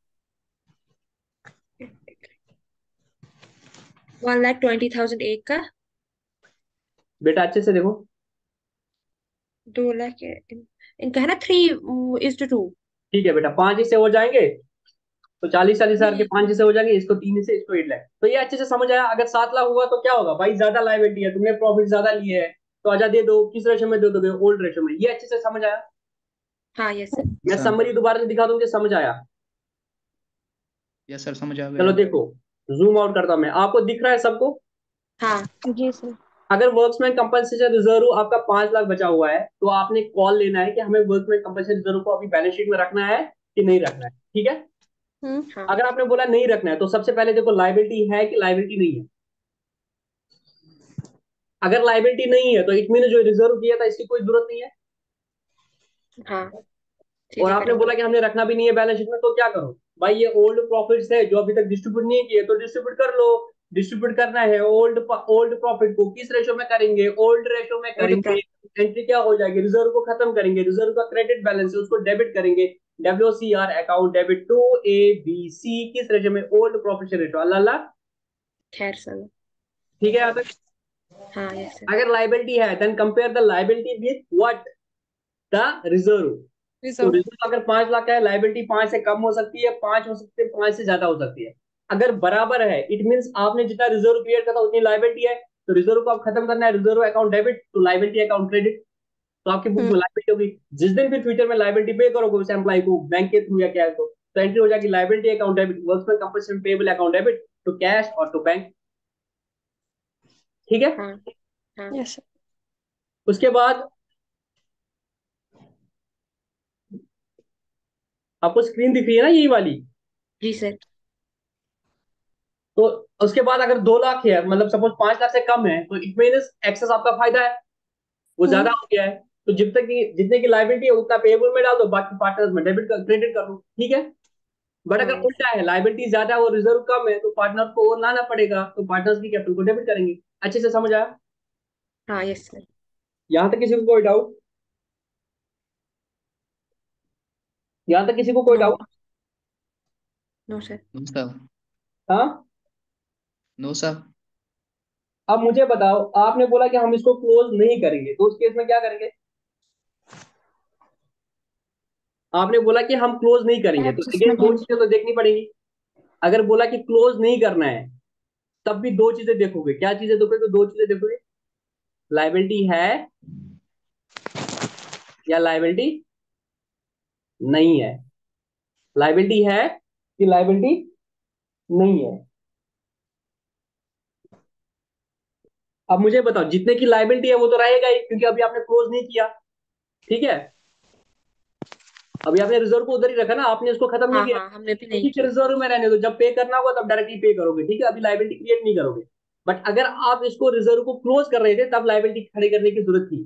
1,20,000 एक का। बेटा अच्छे से देखो। 2 लाख इनका है ना, 3:2। ठीक है बेटा, 5 हिस्से हो जाएंगे। तो 40-40 हजार के नहीं। 5 हिस्से हो जाएंगे। इसको 3 हिस्से, इसको 8 लाख। तो ये अच्छे से समझ आया। अगर 7 लाख हुआ तो क्या होगा भाई? ज्यादा लाइबिलिटी है, तुमने प्रॉफिट ज्यादा लिए है, तो आजा दे दो। किस रेशो में दे दोगे? ओल्ड रेशो में। ये अच्छे से समझ आया। हाँ यस सर। मैं सर समरी दोबारा से दिखा दूं कि समझ आया। यस सर समझ आ चलो गया। देखो, जूम आउट करता हूं मैं। आपको दिख रहा है सबको? हाँ। जी सर। अगर वर्क्समैन कंपनसेशन रिजर्व आपका 5 लाख बचा हुआ है, तो आपने कॉल लेना है कि हमें वर्क्समैन कंपनसेशन रिजर्व को अभी बैलेंस शीट में रखना है कि नहीं रखना है। ठीक है। हम्म। हाँ। अगर आपने बोला नहीं रखना है, तो सबसे पहले देखो लाइबिलिटी है कि लाइबिलिटी नहीं है। अगर लाइबिलिटी नहीं है, तो इट मीन जो रिजर्व किया था इसकी कोई जरूरत नहीं है। हाँ और सीधे आपने करेंगे। बोला कि हमने रखना भी नहीं है बैलेंस शीट में, तो क्या करो भाई? ये ओल्ड प्रॉफिट्स है जो अभी तक डिस्ट्रीब्यूट नहीं किए, तो डिस्ट्रीब्यूट कर लो। डिस्ट्रीब्यूट करना है ओल्ड ओल्ड प्रॉफिट को किस रेशो में करेंगे? ओल्ड रेशो में ओल्ड करेंगे। प्रॉफिट। एंट्री क्या हो जाएगी? रिजर्व को खत्म करेंगे। रिजर्व का क्रेडिट बैलेंस है, उसको डेबिट करेंगे। WCR account debit to ABC किस रेशो में? Old profit ratio. Allah Allah. खैर सर। ठीक है यहाँ तक? हाँ यस सर। अगर लाइबिलिटी है, then compare the liability with what? The reserve. तो रिजर्व। रिजर्व अगर 5 लाख का है, लाइबिलिटी 5 से कम हो सकती है, 5 हो सकती है, 5 से ज्यादा हो सकती है। अगर बराबर है, इट मींस आपने जितना रिजर्व क्रिएट करा उतनी लाइबिलिटी है। तो रिजर्व को आप खत्म करना है। Reserve account debit to liability account credit. तो आपकी बुक हम्म। में लाइबिलिटी होगी। जिस दिन फिर फ्यूचर में लाइबिलिटी पे करोगे उस एम्प्लॉय को बैंक के थ्रू या क्या है, तो एंट्री हो जाएगी liability account debit workmen compensation payable account debit to cash और टू बैंक। ठीक है। हाँ। हाँ। Yes sir. उसके बाद आपको स्क्रीन दिख रही है ना, यही वाली? जी सर। तो उसके बाद अगर 2 लाख है, मतलब सपोज 5 लाख से कम है, तो इट मीन्स एक्सेस आपका फायदा है, वो ज्यादा हम्म। हो गया है। तो जब तक की जितने की लाइबिलिटी है उतना पेएबल में डाल दो, बाकी पार्टनर्स में डेबिट कर क्रेडिट कर दो। ठीक है। बट हाँ अगर यस उल्टा है, लाइबिलिटी ज्यादा है और रिजर्व कम है, तो पार्टनर्स को और लाना पड़ेगा, तो पार्टनर्स की कैपिटल को डेबिट करेंगे। अच्छे से समझ आया? सर। हाँ यस सर। यहां तक किसी को कोई डाउट? यहां तक किसी को कोई no. Doubt? No sir. No sir. हाँ। No sir. अब मुझे बताओ, आपने बोला कि हम इसको क्लोज नहीं करेंगे, तो उस केस में क्या करेंगे? आपने बोला कि हम क्लोज नहीं करेंगे, तो अगेन एडजस्टमेंट दो एंड। चीजें तो देखनी पड़ेगी। अगर बोला कि क्लोज नहीं करना है, तब भी दो चीजें देखोगे। क्या चीजें देखोगे? तो दो चीजें देखोगे, लाइबिलिटी है या लाइबिलिटी नहीं है। लाइबिलिटी है कि लाइबिलिटी नहीं है? अब मुझे बताओ, जितने की लाइबिलिटी है वो तो रहेगा ही, क्योंकि अभी आपने क्लोज नहीं किया। ठीक है, अभी आपने रिजर्व को उधर ही रखा ना, आपने उसको खत्म नहीं हाँ किया। हाँ, हमने भी तो नहीं ठीक है, किया। रिजर्व में रहने दो, जब पे करना होगा तब डायरेक्टली पे करोगे। ठीक है, अभी लाइबिलिटी क्रिएट नहीं करोगे। बट अगर आप इसको रिजर्व को क्लोज कर रहे थे तब लाइबिलिटी खड़ी करने की जरूरत थी।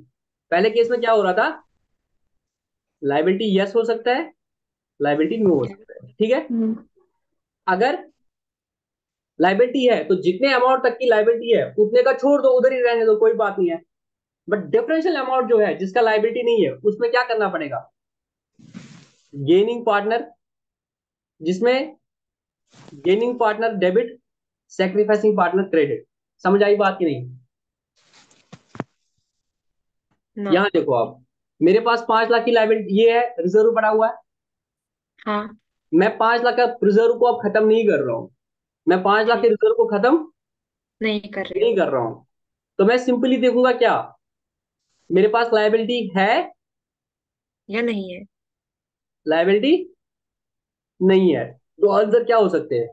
पहले केस में क्या हो रहा था, लाइबिलिटी यस हो सकता है, लाइबिलिटी नो हो सकता है। ठीक है, हम्म अगर लाइबिलिटी है तो जितने अमाउंट तक की लाइबिलिटी है उतने का छोड़ दो, उधर ही रहने दो, कोई बात नहीं है। बट डिफरेंशियल अमाउंट जो है जिसका लाइबिलिटी नहीं है उसमें क्या करना पड़ेगा, गेनिंग पार्टनर, जिसमें gaining partner debit, sacrificing partner credit. समझ आई बात की नहीं? ना। यहां देखो आप, मेरे पास 5 लाख की लाइबिलिटी ये है, रिजर्व पड़ा हुआ है। हाँ। मैं 5 लाख का रिजर्व को अब खत्म नहीं कर रहा हूं, मैं 5 लाख के ठीक। रिजर्व को खत्म नहीं कर रहे नहीं हो। कर रहा हूं। तो मैं सिंपली देखूंगा क्या, मेरे पास लाइबिलिटी है, या नहीं है। लाइबिलिटी नहीं है। तो आंसर क्या हो सकते हैं,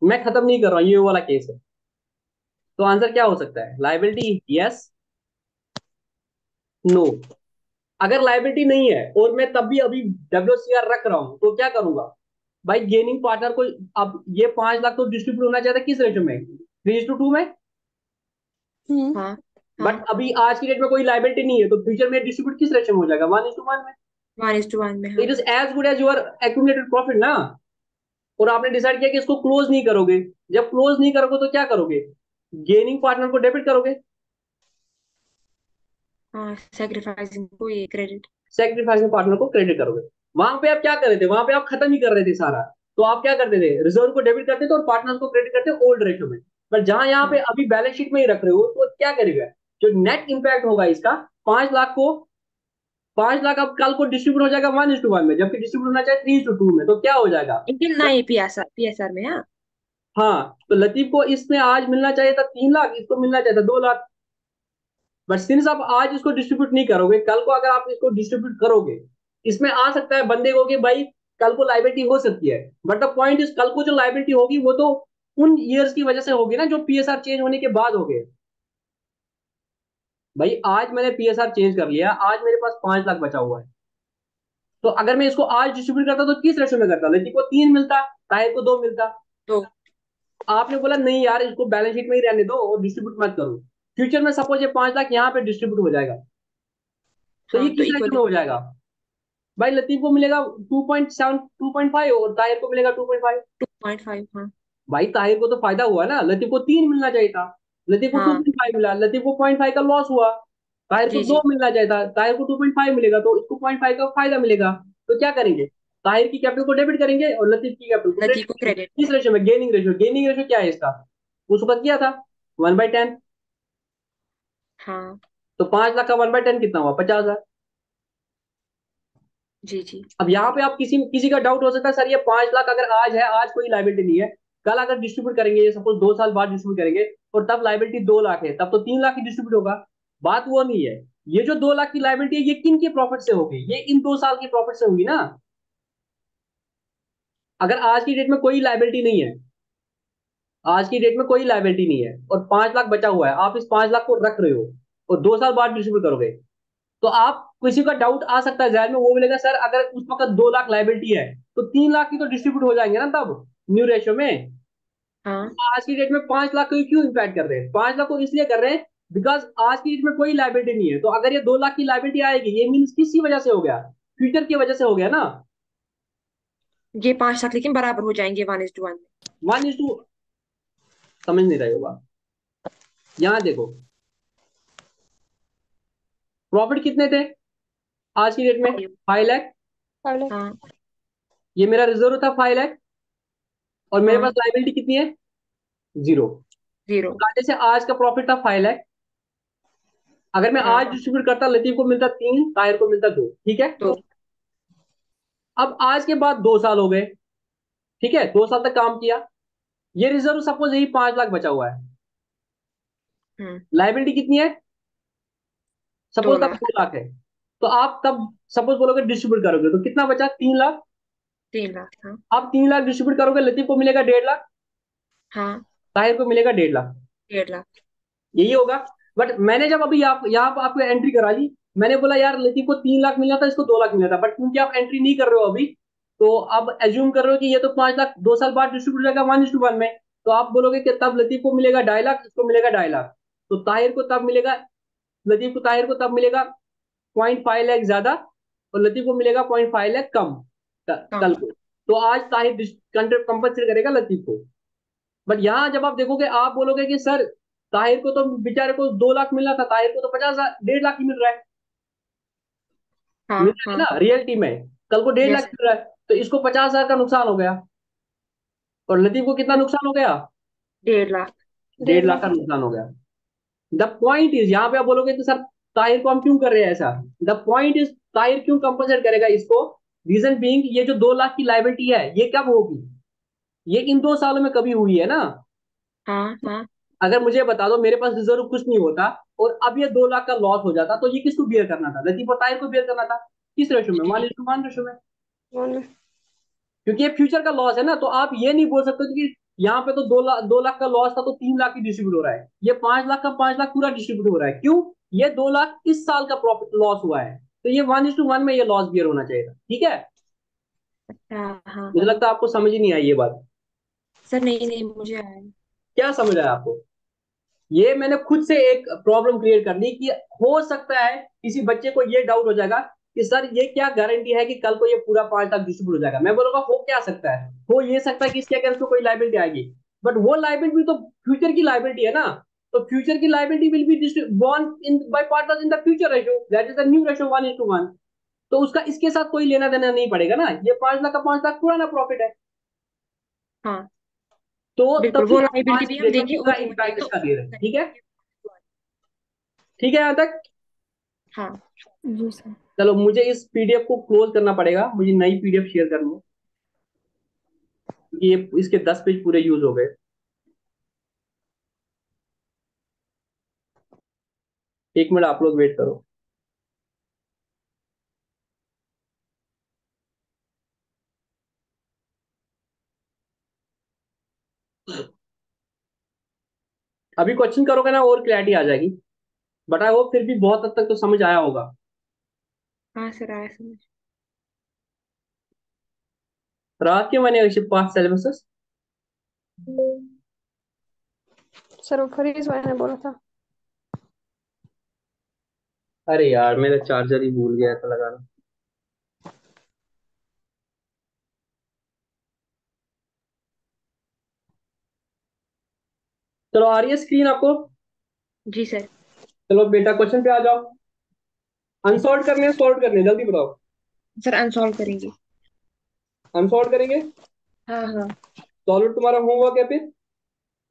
मैं खत्म नहीं कर रहा हूं, ये वाला केस है। तो आंसर क्या हो सकता है, लाइबिलिटी यस, नो। अगर लाइबिलिटी नहीं है और मैं तब भी अभी WCR रख रहा हूं तो क्या करूंगा भाई, गेनिंग पार्टनर को, अब ये 5 लाख तो डिस्ट्रीब्यूट होना चाहिए था किस रेशो में, 3:2 में। हम्म हाँ बट हाँ। अभी आज की डेट में कोई लाइबिलिटी नहीं है, तो फ्यूचर में डिस्ट्रीब्यूट किस रेशो में हो जाएगा, 1:1 में। 1:1 में, इट हाँ। Is as good as your accumulated profit ना। और आपने डिसाइड किया कि इसको क्लोज नहीं करोगे, जब क्लोज नहीं करोगे तो क्या करोगे, गेनिंग पार्टनर को डेबिट करोगे, हाँ, सेक्रीफाइसिंग को ये क्रेडिट। सेक्रीफाइसिंग पार्टनर को क्रेडिट करोगे। वहां पे आप क्या कर रहे थे, वहां पे आप खत्म ही कर रहे थे सारा। तो आप क्या करते थे, रिजर्व को डेबिट करते थे और पार्टनर को क्रेडिट करते ओल्ड रेशो में। पर जहां यहाँ पे हाँ अभी बैलेंस शीट में ही रख रहे हो तो क्या करेगा, जो नेट इंपैक्ट होगा इसका, 5 लाख को, 5 लाख अब कल को डिस्ट्रीब्यूट हो जाएगा 1:1 में, जबकि डिस्ट्रीब्यूट होना चाहिए 3:2 में। तो क्या हो जाएगा, इंडियन ना, ये PSR में। हाँ। हाँ, तो लतीफ को इसमें आज मिलना चाहिए था 3 लाख, इसको मिलना चाहिए था 2 लाख। बट सिंस आप आज इसको डिस्ट्रीब्यूट नहीं करोगे, कल को अगर आप इसको डिस्ट्रीब्यूट करोगे, इसमें आ सकता है बंदे को कि भाई कल को लाइबिलिटी हो सकती है। बट द पॉइंट इज, कल को जो लाइबिलिटी होगी वो तो उन ईयर्स की वजह से होगी ना जो PSR चेंज होने के बाद हो गए। भाई आज मैंने PSR चेंज कर लिया, आज मेरे पास 5 लाख बचा हुआ है। तो अगर मैं इसको आज डिस्ट्रीब्यूट करता तो किस रेशो में करता, लड़की को 3 मिलता, ताहिर को 2 मिलता। तो आपने बोला नहीं यार, इसको बैलेंस शीट में ही रहने दो और डिस्ट्रीब्यूट मत करो। फ्यूचर में सपोज ये 5 लाख यहाँ पे डिस्ट्रीब्यूट हो जाएगा, तो ये हाँ, तो किस रेशो में इक्वली हो जाएगा, भाई लतीफ को मिलेगा 2.7 2.5 और ताहिर को मिलेगा 2.5। 2.5। हाँ भाई ताहिर को तो फायदा हुआ ना, लतीफ को 3 मिलना चाहिए था, लतीफ को टू हाँ। पॉइंट फाइव मिला, लतीफ को 0.5 का लॉस हुआ। ताहिर को जी 2 जी। मिलना चाहिए था, ताहिर को 2.5 मिलेगा, तो इसको 0.5 का फायदा मिलेगा। तो क्या करेंगे, ताहिर की कैपिटल को डेबिट करेंगे और लतीफ की कैपिटल को नदी क्रेडिट को करेंगे। क्रेडिट। किस रेशो में, गेनिंग रेशो। गेनिंग रेशो क्या है इसका, उस वक्त किया था 1/10। हाँ। तो 5 लाख का 1/10 कितना हुआ, 50,000। जी जी। अब यहाँ पे आप किसी किसी का डाउट हो सकता है, सर ये 5 लाख अगर आज है, आज कोई लाइबिलिटी नहीं है, कल अगर डिस्ट्रीब्यूट करेंगे, ये सपोज 2 साल बाद डिस्ट्रीब्यूट करेंगे और तब लाइबिलिटी 2 लाख है, तब तो 3 लाख की डिस्ट्रीब्यूट होगा। बात वो नहीं है, ये जो 2 लाख की लाइबिलिटी है ये किन के प्रॉफिट से होगी, ये इन 2 साल की प्रॉफिट से होगी ना। अगर आज की डेट में कोई लाइबिलिटी नहीं है, आज की डेट में कोई लाइबिलिटी नहीं है और 5 लाख बचा हुआ है, आप इस 5 लाख को रख रहे हो और 2 साल बाद डिस्ट्रीब्यूट करोगे, तो आप किसी का डाउट आ सकता है जहन में, वो बोलेगा सर अगर उस वक्त 2 लाख लाइबिलिटी है तो 3 लाख की तो डिस्ट्रीब्यूट हो जाएंगे ना तब, न्यू रेशियो में। हाँ। आज की डेट में 5 लाख को क्यों इम्पैक्ट कर रहे हैं, 5 लाख को इसलिए कर रहे हैं बिकॉज आज की डेट में कोई लाइबिलिटी नहीं है। तो अगर ये 2 लाख की लाइबिलिटी आएगी, ये मीन किसी वजह से हो गया, फ्यूचर की वजह से हो गया ना। ये 5 लाख लेकिन बराबर हो जाएंगे 1:1 में। 1:2, समझ नहीं रहे हो बात। यहां देखो, प्रॉफिट कितने थे आज की डेट में, 5। 5 लाख। पहले हाँ ये मेरा रिजर्व था 5 लाख और मेरे पास हाँ। लाइबिलिटी कितनी है, 0। 0। तो से आज का प्रॉफिट था 5 लाख। अगर मैं आज हाँ। डिस्ट्रीब्यूट करता, लतीफ को मिलता 3, ताहिर को मिलता 2। ठीक है, तो अब आज के बाद 2 साल हो गए। ठीक है, 2 साल तक काम किया, ये रिजर्व सपोज यही 5 लाख बचा हुआ है, हम्म। लाइबिलिटी कितनी है, दो सपोज तक लाख 2 लाख है। तो आप तब सपोज बोलोगे डिस्ट्रीब्यूट करोगे तो कितना बचा, 3 लाख। 3 लाख। हाँ। आप 3 लाख डिस्ट्रीब्यूट करोगे, लतीफ को मिलेगा 1.5 लाख, हाँ। ताहिर को मिलेगा 1.5 लाख। 1.5 लाख। यही होगा। बट मैंने जब अभी आप यहाँ पर आपको एंट्री करा ली, मैंने बोला यार लतीफ को 3 लाख मिला था, इसको 2 लाख मिला था, बट क्योंकि आप एंट्री नहीं कर रहे हो अभी, तो अब एज्यूम कर रहे हो कि ये तो 5 लाख 2 साल बाद डिस्ट्रीब्यूट हो जाएगा 1:1 में। तो आप बोलोगे कि तब लतीफ को मिलेगा 2.5 लाख, इसको मिलेगा 2.5 लाख। तो ताहिर को तब मिलेगा, लतीफ को ताहिर को तब मिलेगा 0.5 लाख ज्यादा, और लतीफ को मिलेगा 0.5 लाख कम कल कम। को। तो आज ताहिर कंपनसेट करेगा लतीफ को। बट यहाँ जब आप देखोगे, आप बोलोगे कि सर ताहिर को तो बेचारे को 2 लाख मिलना था, ताहिर को तो 50 1.5 लाख ही मिल रहा है। मिल हाँ। रहा है हाँ। ना रियलिटी में, कल को 1.5 लाख यस। मिल रहा है, तो इसको 50,000 का नुकसान हो गया, और लतीफ को कितना नुकसान हो गया, 1.5 लाख। 1.5 लाख का 1.5 लाख। नुकसान हो गया। द पॉइंट इज, यहाँ पे आप बोलोगे तो सर ताहिर को हम क्यों कर रहे हैं ऐसा, द पॉइंट इज ताहिर क्यों कंपनसेट करेगा इसको, रीजन बीइंग ये जो 2 लाख की लाइबिलिटी है ये कब होगी, ये इन 2 सालों में कभी हुई है ना। हाँ। हाँ। अगर मुझे बता दो मेरे पास रिजर्व कुछ नहीं होता और अब ये 2 लाख का लॉस हो जाता, तो ये किसको बियर करना था, लतीफ और ताहिर को बियर करना था। किस रेशो में, 1:1 रेशो में। वन। क्योंकि ये फ्यूचर का लॉस है ना, तो आप ये नहीं बोल सकते कि यहाँ पे तो 2 लाख का लॉस था तो 3 लाख ही डिस्ट्रीब्यूट हो रहा है, ये 5 लाख का 5 लाख पूरा डिस्ट्रीब्यूट हो रहा है। क्यों, ये 2 लाख इस साल का प्रॉफिट लॉस हुआ है, तो ये 1:1 में ये लॉस बियर होना चाहिए था। ठीक है, हाँ। हाँ। मुझे लगता है आपको समझ ही नहीं आई ये बात। सर नहीं नहीं, मुझे आया। क्या समझ आया आपको, ये मैंने खुद से एक प्रॉब्लम क्रिएट कर ली कि हो सकता है किसी बच्चे को ये डाउट हो जाएगा कि सर ये क्या गारंटी है कि कल को ये पूरा 5 लाख डिस्ट्रीब्यूट हो जाएगा। मैं बोलूंगा हो क्या सकता है, हो ये सकता है कि इसके अगेंस्ट में कोई लाइबिलिटी आएगी, बट वो लाइबिलिटी तो फ्यूचर की लाइबिलिटी है ना। तो फ्यूचर की liability will be born in by partners in the future ratio, that is the new ratio 1:1। तो उसका इसके साथ कोई लेना देना नहीं पड़ेगा ना, ये 5 लाख का 5 लाख पुराना प्रॉफिट है। हाँ तो बिल्कुल, तभी वो आप लाइबिलिटी आज भी हम देखो देंगे कितना और ओवरटाइम इम्पैक्ट तो इसका दे रहे हैं। ठीक है, करेंगे। ठीक है यहाँ तक। हाँ। जी सर। चलो मुझे इस पीडीएफ को क्लोज करना पड़ेगा, मुझे नई पीडीएफ शेयर करनी है, क्योंकि ये इसके 10 पेज पूरे यूज हो गए। एक मिनट आप लोग वेट करो। अभी क्वेश्चन करोगे ना और क्लैरिटी आ जाएगी, बट आई होप फिर भी बहुत हद तक तो समझ आया होगा। हाँ सर, आया समझ। रात के मैंने पांच सिलेबसेस। सर वो फरीज भाई ने बोला था। अरे यार मेरा चार्जर ही भूल गया था लगाना। चलो आ रही है स्क्रीन आपको। जी सर। चलो बेटा क्वेश्चन पे आ जाओ। अनसॉल्व करने हैं सॉल्व करने हैं? जल्दी बताओ। सर अनसॉल्व करेंगे। अनसॉल्व करेंगे। हाँ हाँ। सॉल्व तुम्हारा होमवर्क है फिर।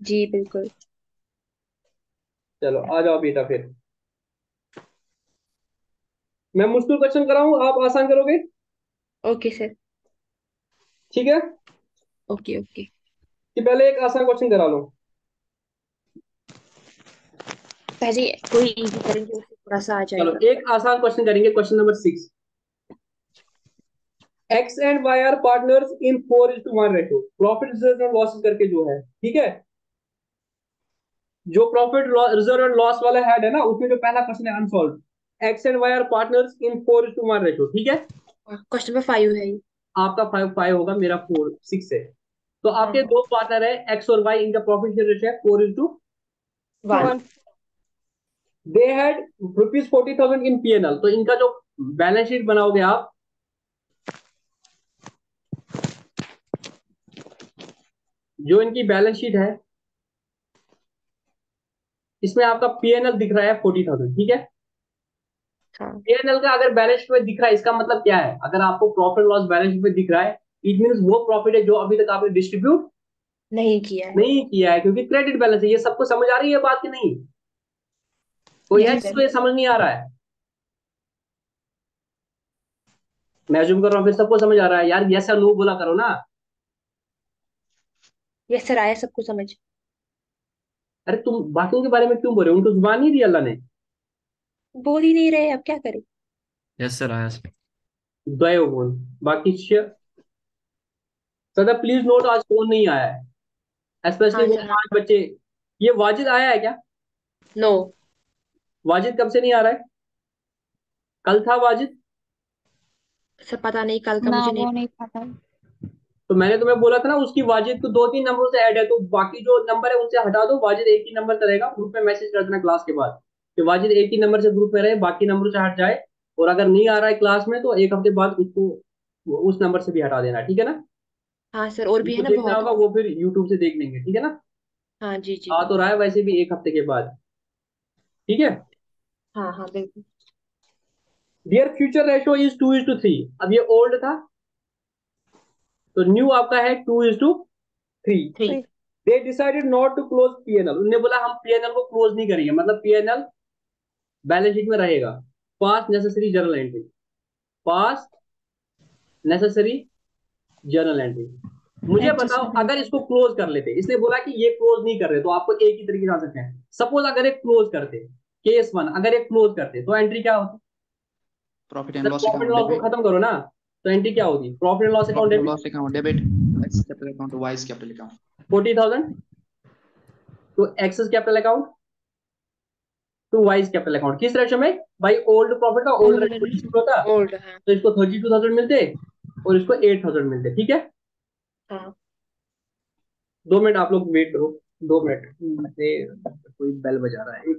जी बिल्कुल। चलो आ जाओ बेटा फिर। मैं मुश्किल क्वेश्चन कराऊं, आप आसान करोगे। Okay sir. ठीक है, ओके ओके। कि पहले एक आसान क्वेश्चन करा लो। पहले कोई इजी करेंगे, उससे थोड़ा सा आ चलो जाएगा। एक आसान क्वेश्चन करेंगे, question number 6। X and Y are partners in 4:1 ratio, profit reserve and loss करके जो है, ठीक है। जो प्रॉफिट रिजर्व एंड लॉस वाला हेड है ना, उसमें जो पहला क्वेश्चन है unsolved, X and Y are partners in 4:1 ratio, ठीक है। क्वेश्चन नंबर 5 है ये। आपका 5 5 होगा, मेरा 4 6 है। तो हाँ आपके हाँ। दो पार्टनर है एक्स और वाई, इनका प्रॉफिट शेयर रेशो है 4:1। 1। One. They had ₹40,000 in PNL, तो इनका जो बैलेंस शीट बनाओगे आप, जो इनकी बैलेंस शीट है, इसमें आपका पीएनएल दिख रहा है 40,000, ठीक है। हाँ। पीएनएल का अगर बैलेंस शीट में दिख रहा है, इसका मतलब क्या है, अगर आपको प्रॉफिट लॉस बैलेंस शीट में दिख रहा है, इट मीन वो प्रॉफिट है जो अभी तक आपने डिस्ट्रीब्यूट नहीं किया है। नहीं किया है, क्योंकि क्रेडिट बैलेंस है। ये सबको समझ आ रही है बात कि नहीं, कोई है यस सर। जिसको ये समझ नहीं आ रहा है। मैं अज्यूम कर रहा हूँ फिर सबको समझ आ रहा है यार, यस या नो बोला करो ना। यस सर, आया सबको समझ। अरे तुम बाकियों के बारे में क्यों बोल रहे हो, उनको जुबान नहीं दी अल्लाह ने। बोल ही नहीं रहे, अब क्या करें। यस सर आया सर। द्वयोगुण। बाकी सदा प्लीज नोट, आज कौन नहीं आया है, स्पेशली हाँ वो सर हाँ। 5 बच्चे। ये वाजिद आया है क्या? नो वाजिद कब से नहीं आ रहा है? कल था वाजिद? सर, पता नहीं, कल का ना मुझे नहीं। वो नहीं पता। तो मैंने तुम्हें बोला था ना, उसकी वाजिद को 2-3 नंबरों से ऐड है, तो बाकी जो नंबर है उनसे हटा दो, वाजिद एक ही नंबर का रहेगा। ग्रुप में मैसेज कर देना क्लास के बाद कि वाजिद एक ही नंबर से ग्रुप में रहे, बाकी नंबरों से हट जाए। और अगर नहीं आ रहा है क्लास में तो एक हफ्ते बाद उसको उस नंबर से भी हटा देना, ठीक है ना? हाँ सर, और भी है जिनको ना देखना बहुत। होगा वो फिर यूट्यूब से देख लेंगे, ठीक है ना? हाँ जी जी। आ तो रहा है वैसे भी एक हफ्ते के बाद, ठीक है? हाँ हाँ बिल्कुल। Their future ratio is 2:3। अब ये ओल्ड था, तो न्यू आपका है 2:3। 3। Three. They decided not to close PNL. उन्होंने बोला हम पीएनएल को क्लोज नहीं करेंगे, मतलब पीएनएल बैलेंस शीट में रहेगा। पास नेसेसरी जर्नल एंट्री, पास नेसेसरी जर्नल एंट्री। मुझे बताओ, एडजस्टमेंट। अगर इसको क्लोज कर लेते, इसने बोला कि ये क्लोज नहीं कर रहे, तो आपको एक ही तरीके से आ सकते हैं। सपोज अगर एक क्लोज करते, केस 1 अगर एक क्लोज करते तो एंट्री क्या होती? Profit and sir loss profit account loss को डेबिट। खत्म करो ना, तो एंट्री क्या होती? Profit and loss account profit and debit. Loss account debit. X capital account Y's capital account. 40,000 to X's capital account to Y's capital account. किस रेशो में भाई? ओल्ड प्रॉफिट का ओल्ड रेशो डिस्ट्रीब्यूट होता, ओल्ड। हाँ तो इसको 32,000 मिलते और इसको 8,000 मिलते, ठीक है? हाँ। 2 मिनट आप लोग वेट करो, 2 मिनट से कोई बेल बजा रहा है।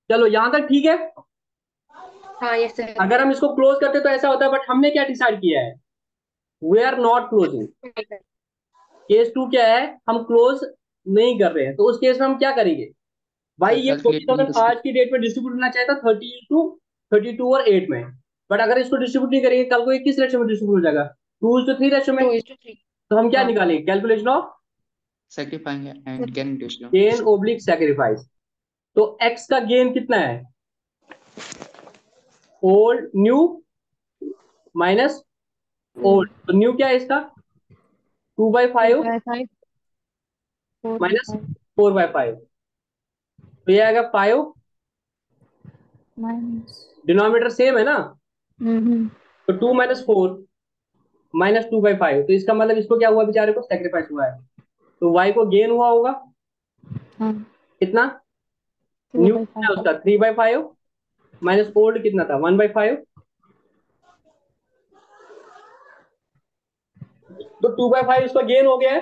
चलो यहां तक ठीक है। हाँ यस सर। अगर हम इसको क्लोज करते तो ऐसा होता है, बट हमने क्या डिसाइड किया है? We are not closing. Case 2 क्या है? हम क्लोज नहीं कर रहे हैं, तो उस केस में हम क्या करेंगे भाई? सर ये कैलकुलेट 40,000 आज की डेट में डिस्ट्रीब्यूट होना चाहिए था 30:32 और 8 में। बट अगर इसको डिस्ट्रीब्यूट नहीं करेंगे, कल को ये किस रेशो में डिस्ट्रीब्यूट हो जाएगा? 2:3 रेशो में। 2:3। तो हम क्या हाँ। निकालेंगे? Calculation of sacrificing and gain ratio. Gain oblique sacrifice. तो एक्स का गेन कितना है? Old new minus old. तो न्यू क्या है इसका? 2/5 2/5। 4 माइनस बाई 4/5। तो ये आएगा 5। माइनस। डिनोमिनेटर सेम है ना, हम्म। तो 2 - 4 माइनस 2/5। तो इसका मतलब इसको क्या हुआ? बेचारे को सेक्रीफाइस हुआ है, तो वाई को गेन हुआ होगा। हाँ। कितना? टू न्यू बाई कितना है फाइव उसका? 3/5 माइनस ओल्ड कितना था? 1/5। तो 2/5 उसका गेन हो गया है।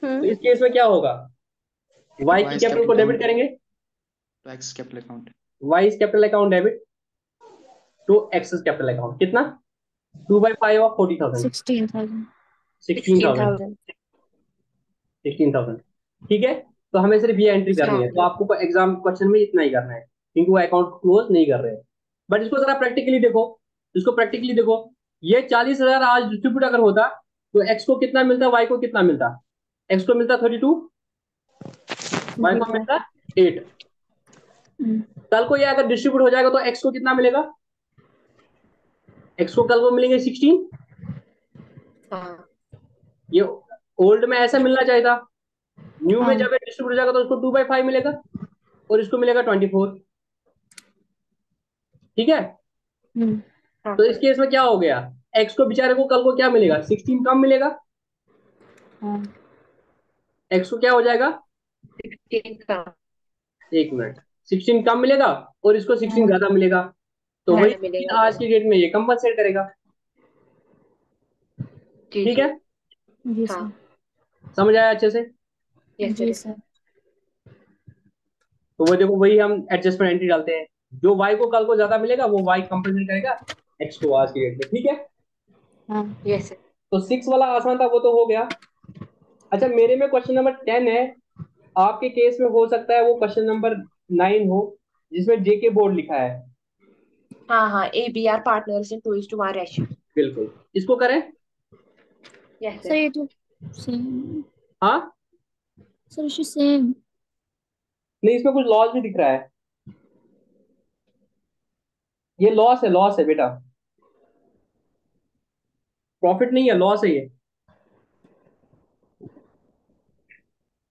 तो इस केस में क्या होगा? वाई की वाइज कैपिटल को कैपिटल डेबिट अकाउंट करेंगे। To X capital account. Y is capital account debit to X's capital account. कितना? 2/5 ऑफ 40,000। 16,000। 16,000। 16,000। 16,000, ठीक है? तो हमें सिर्फ ये एंट्री करनी हाँ है, तो आपको एग्जाम क्वेश्चन में इतना ही करना है, क्योंकि वो अकाउंट क्लोज नहीं कर रहे हैं। बट इसको जरा प्रैक्टिकली देखो, इसको प्रैक्टिकली देखो। ये 40,000 आज डिस्ट्रीब्यूट अगर होता, तो एक्स को कितना मिलता, वाई को कितना मिलता? एक्स को मिलता 32, वाई को मिलता 8। कल को ये अगर डिस्ट्रीब्यूट हो जाएगा तो एक्स को कितना मिलेगा? एक्स को कल को मिलेंगे 16। हाँ। ये ओल्ड में ऐसा मिलना चाहिए था। न्यू में हाँ। जब डिस्ट्रीब्यूट हो जाएगा तो उसको 2/5 मिलेगा और इसको मिलेगा 24, ठीक है? हाँ तो इस सर। केस में क्या हो गया? एक्स को बेचारे को कल को क्या मिलेगा? 16 कम मिलेगा। हाँ। एक्स को क्या हो जाएगा? 16 का। 1 मिनट, 16 कम मिलेगा और इसको 16 हाँ। ज्यादा मिलेगा। तो वही ज्यादा चीज मिलेगा। आज की डेट में ये कंपनसेट करेगा, जी ठीक जी। है? जी हाँ। सर। समझ आया अच्छे से? यस जी सर। सर। तो वो देखो वही हम एडजस्टमेंट एंट्री डालते हैं, जो y को कल को ज्यादा मिलेगा वो y कंपनसेट करेगा x को आज की डेट में, ठीक है। हाँ यस सर। तो 6 वाला आसान था, वो तो हो गया। अच्छा मेरे में क्वेश्चन नंबर 10 है, आपके केस में हो सकता है वो क्वेश्चन नंबर 9 हो, जिसमें जेके बोर्ड लिखा है। हाँ हाँ, ABR पार्टनर्स इन 2:1 रेशियो। बिल्कुल, इसको करें। Yes sir sir. ये तो सेम, हाँ, सर इशू सेम। नहीं इसमें कुछ लॉस भी दिख रहा है, ये लॉस है बेटा, प्रॉफिट नहीं है, लॉस है ये।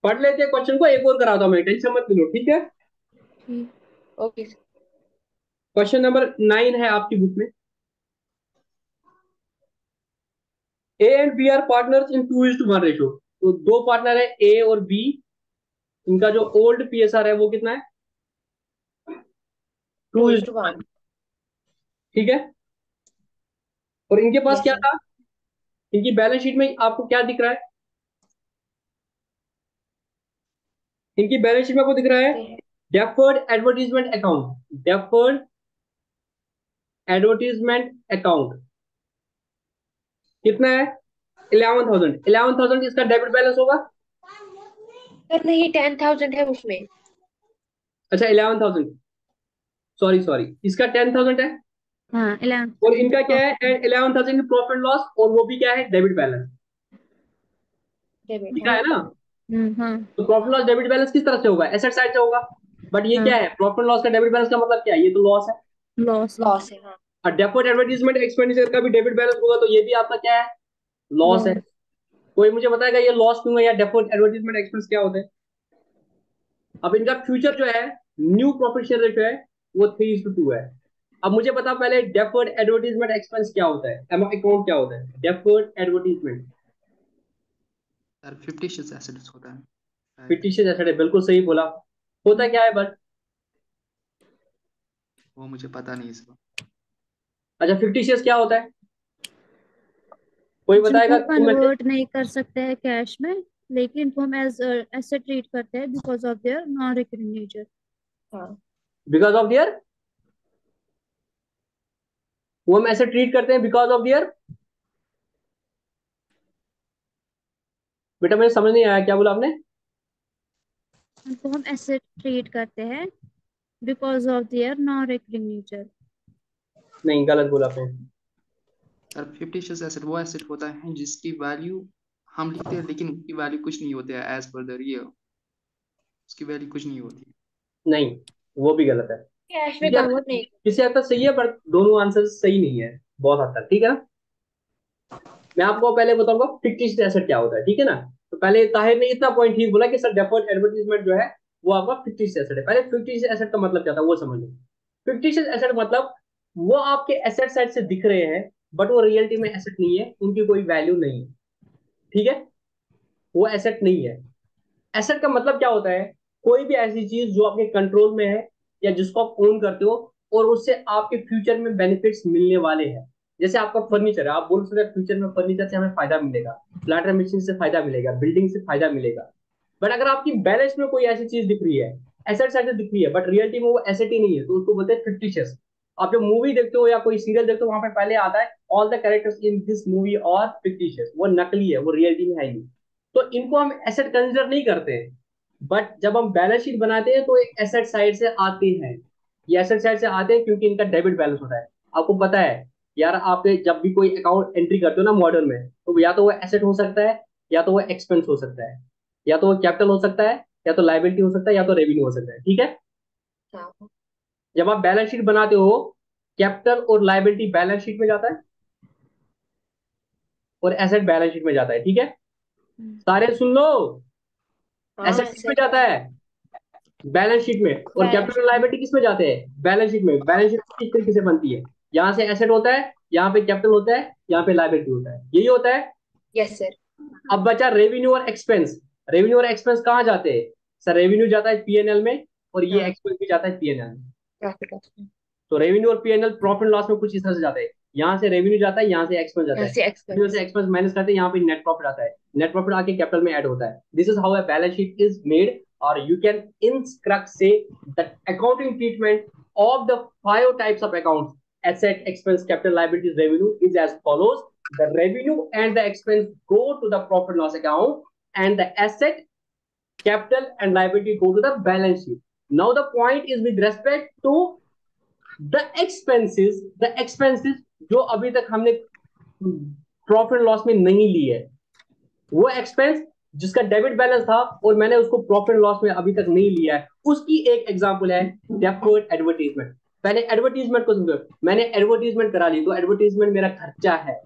पढ़ लेते हैं क्वेश्चन को, एक और कराता हूं मैं, टेंशन मत लो, ठीक है। ठीक। Okay sir. क्वेश्चन नंबर 9 है आपकी बुक में। A and B are partners in 2:1 ratio. तो दो पार्टनर है ए और बी, इनका जो ओल्ड पीएसआर है वो कितना है? 2:1, 2:1। ठीक है। और इनके पास यस क्या सर। था? इनकी बैलेंस शीट में आपको क्या दिख रहा है? इनकी बैलेंस शीट में आपको दिख रहा है देखते हैं। Deferred advertisement account, deferred advertisement account कितना है? 11,000। 11,000 इसका डेबिट बैलेंस होगा। सर नहीं, 10,000 है उसमें। अच्छा 11,000, सॉरी सॉरी, इसका 10,000 है। हाँ 11 और इनका क्या प्रॉफिट है? 11,000 प्रॉफिट लॉस, और वो भी क्या है? डेबिट बैलेंस डेबिट लिखा है। है ना। हाँ तो प्रॉफिट लॉस डेबिट बैलेंस किस तरह से होगा? एसेट साइड से होगा। बट ये हाँ क्या है? प्रॉफिट लॉस का डेबिट बैलेंस का मतलब क्या है? ये तो लॉस है। लॉस है। लॉस है हाँ। और डेफर्ड एडवर्टीजमेंट एक्सपेंडिचर का भी डेबिट बैलेंस होगा, तो ये भी आपका क्या है? लॉस है। लॉस। कोई मुझे बताएगा ये लॉस क्यों है, या डेफर्ड एडवर्टीजमेंट एक्सपेंस क्या होता है? अब इनका फ्यूचर जो है, न्यू प्रॉफिट शेयर रेशियो है, वो 3:2 है। अब मुझे बता पहले, डेफर्ड एडवर्टीजमेंट एक्सपेंस क्या होता है, अकाउंट क्या होता है deferred advertisement? Sir fictitious assets होता है शायद। फिक्टिशियस एसेट है, बिल्कुल सही बोला। होता क्या है बट? वो मुझे पता नहीं इसका। अच्छा फिक्टिशियस क्या होता है, कोई जिनको बताएगा तुम में से? कन्वर्ट नहीं कर सकते हैं कैश में, लेकिन इनको हम एज एसेट ट्रीट करते हैं because of their non recurring nature. हाँ। बिकॉज ऑफ दियर, वो हम ऐसे ट्रीट करते हैं बिकॉज ऑफ दियर। बेटा मुझे समझ नहीं आया, क्या बोला आपने? इनको हम एसेट ट्रीट करते हैं because of their non recurring nature. नहीं, गलत बोला आपने। सर फिक्टिशियस एसेट वो एसेट होता है जिसकी वैल्यू हम लिखते हैं लेकिन उसकी वैल्यू कुछ नहीं होती है एज पर द रियल, उसकी वैल्यू कुछ नहीं होती। नहीं, वो भी गलत है। कैश में कन्वर्ट नहीं। किसी हद तक सही है, पर दोनों आंसर सही नहीं है, बहुत हद तक, ठीक है ना। मैं आपको पहले बताऊंगा फिक्टिशियस एसेट क्या होता है, ठीक है ना। तो पहले ताहिर ने इतना पॉइंट ठीक बोला कि सर डेफर्ड एडवर्टीजमेंट जो है वो आपका फिक्टिशियस एसेट है। पहले फिक्टिशियस एसेट का मतलब क्या था वो समझ लो। फिक्टिशियस एसेट मतलब वो आपके एसेट साइड से दिख रहे हैं, बट वो रियलिटी में एसेट नहीं है, उनकी कोई वैल्यू नहीं है, ठीक है। वो एसेट नहीं है। एसेट का मतलब क्या होता है? कोई भी ऐसी चीज जो आपके कंट्रोल में है, या जिसको आप ओन करते हो, और उससे आपके फ्यूचर में बेनिफिट्स मिलने वाले हैं। जैसे आपका फर्नीचर है, आप बोल सकते हैं फ्यूचर में फर्नीचर से हमें फायदा मिलेगा, प्लाटर मशीन से फायदा मिलेगा, बिल्डिंग से फायदा मिलेगा। बट अगर आपकी बैलेंस में कोई ऐसी चीज दिख रही है, एसेट साइड से दिख रही है, बट रियलिटी में वो एसेट ही नहीं है, तो उसको बोलते हैं फिक्टिशियस। आप जब मूवी देखते हो या कोई सीरियल देखते हो, वहां पे पहले आता है all the characters in this movie और फिक्टिशियस, वो नकली है, वो रियलिटी में है नहीं। तो इनको हम एसेट कंसिडर नहीं करते हैं। बट जब हम बैलेंस शीट बनाते हैं तो एक एसेट साइड से आते हैं। ये एसेट साइड से आते हैं क्योंकि इनका डेबिट बैलेंस होता है। आपको पता है यार, आप जब भी कोई अकाउंट एंट्री करते हो ना मॉडर्न में, तो या तो वो एसेट हो सकता है, या तो वो एक्सपेंस हो सकता है, या तो वो कैपिटल हो सकता है, या तो लाइबिलिटी हो सकता है, या तो रेवेन्यू हो सकता है, ठीक है। हाँ। जब आप बैलेंस शीट बनाते हो, कैपिटल और लाइबिलिटी बैलेंस शीट में जाता है, और एसेट बैलेंस शीट में जाता है, ठीक है। सारे सुन लो, हाँ एसेट शीट में एसेट। जाता है बैलेंस शीट में, और बैलेंस कैपिटल शीट में। लायबिलिटी किस में जाते हैं? बैलेंस शीट में। बैलेंस शीट किस तरीके से बनती है? यहाँ से एसेट होता है, यहाँ पे कैपिटल होता है, यहाँ पे लायबिलिटी होता है, यही होता है। Yes sir. अब बचा रेवेन्यू और एक्सपेंस। रेवेन्यू और एक्सपेंस कहाँ जाते हैं? सर रेवेन्यू जाता है पीएनएल में, और ये हाँ। एक्सपेंस भी जाता है पीएनएल में। प्रॉफिट लॉस में। तो रेवेन्यू और पीएनएल प्रॉफिट लॉस में कुछ इस तरह से जाते हैं। यहाँ से रेवेन्यू जाता है, यहाँ से एक्सपेंस जाता यहाँ है, से रेवेन्यू से एक्सपेंस। एक्सपेंस माइनस करते हैं, यहाँ पे नेट प्रॉफिट आता है, नेट प्रॉफिट आके कैपिटल में ऐड होता है। This is how a balance sheet is made or you can in crux say the accounting treatment of the 5 types of accounts: asset, expense, capital, liabilities, revenue is as follows. The revenue and the expense go to the profit and loss account, and the asset, capital and liability go to the balance sheet. Now the point is with respect to the expenses जो अभी तक हमने प्रॉफिट लॉस में नहीं ली है, वो एक्सपेंस जिसका डेबिट बैलेंस था और मैंने उसको प्रॉफिट लॉस में अभी तक नहीं लिया है, उसकी एक एग्जांपल है डेफर्ड एडवर्टाइजमेंट। पहले एडवर्टाइजमेंट को समझो। मैंने एडवर्टाइजमेंट करा ली तो एडवर्टाइजमेंट मेरा खर्चा है,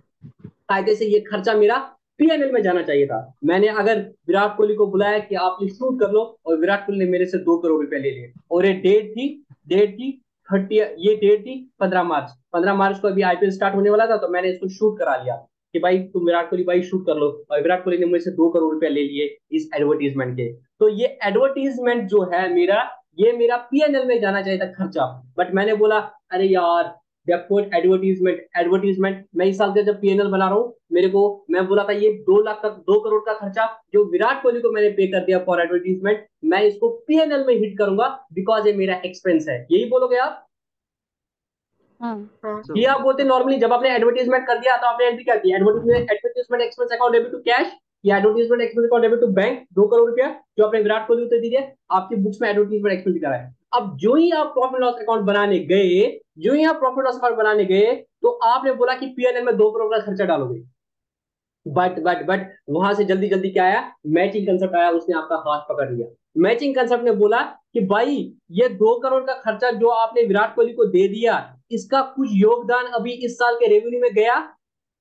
कायदे से ये खर्चा मेरा पीएनएल में जाना चाहिए था। मैंने अगर विराट कोहली को बुलाया कि आप ये शूट कर लो, और विराट कोहली ने मेरे से 2 करोड़ रुपए ले लिए, और ये डेट थी 30, ये डेट थी 15 मार्च को अभी आईपीएल स्टार्ट होने वाला था, तो मैंने इसको शूट करा लिया कि भाई तुम विराट कोहली भाई शूट कर लो, और विराट कोहली ने मुझसे 2 करोड़ रुपए ले लिए इस एडवर्टीजमेंट के। तो ये एडवर्टीजमेंट जो है मेरा, ये मेरा पीएनएल में जाना चाहिए था खर्चा, बट मैंने बोला अरे यार डेफर्ड एडवर्टीजमेंट मैं इस साल का जब पीएनएल बना रहा हूँ, मेरे को मैं बोला था ये 2 लाख का 2 करोड़ का खर्चा जो विराट कोहली को मैंने पे कर दिया फॉर एडवर्टीजमेंट, मैं इसको पीएनएल में हिट करूंगा बिकॉज ये मेरा एक्सपेंस है। यही बोलोगे आप? हाँ So ये आप बोलते नॉर्मली जब आपने एडवर्टीजमेंट कर दिया तो आपने एंट्री क्या की, advertisement expense account debit to cash या advertisement expense account debit to bank 2 crore रुपया जो आपने विराट कोहली को दे दिया, आपकी बुक्स में एडवर्टीजमेंट एक्सपेंस दिखा रहा है। अब जो ही आप प्रॉफिट लॉस अकाउंट बनाने गए, तो आपने बोला कि पीएनएल में 2 करोड़ का खर्चा डालोगे, बट वहां से जल्दी जल्दी क्या आया, मैचिंग कंसेप्ट आया, उसने आपका हाथ पकड़ लिया। मैचिंग कंसेप्ट ने बोला कि भाई ये 2 करोड़ का खर्चा जो आपने विराट कोहली को दे दिया, इसका कुछ योगदान अभी इस साल के रेवेन्यू में गया?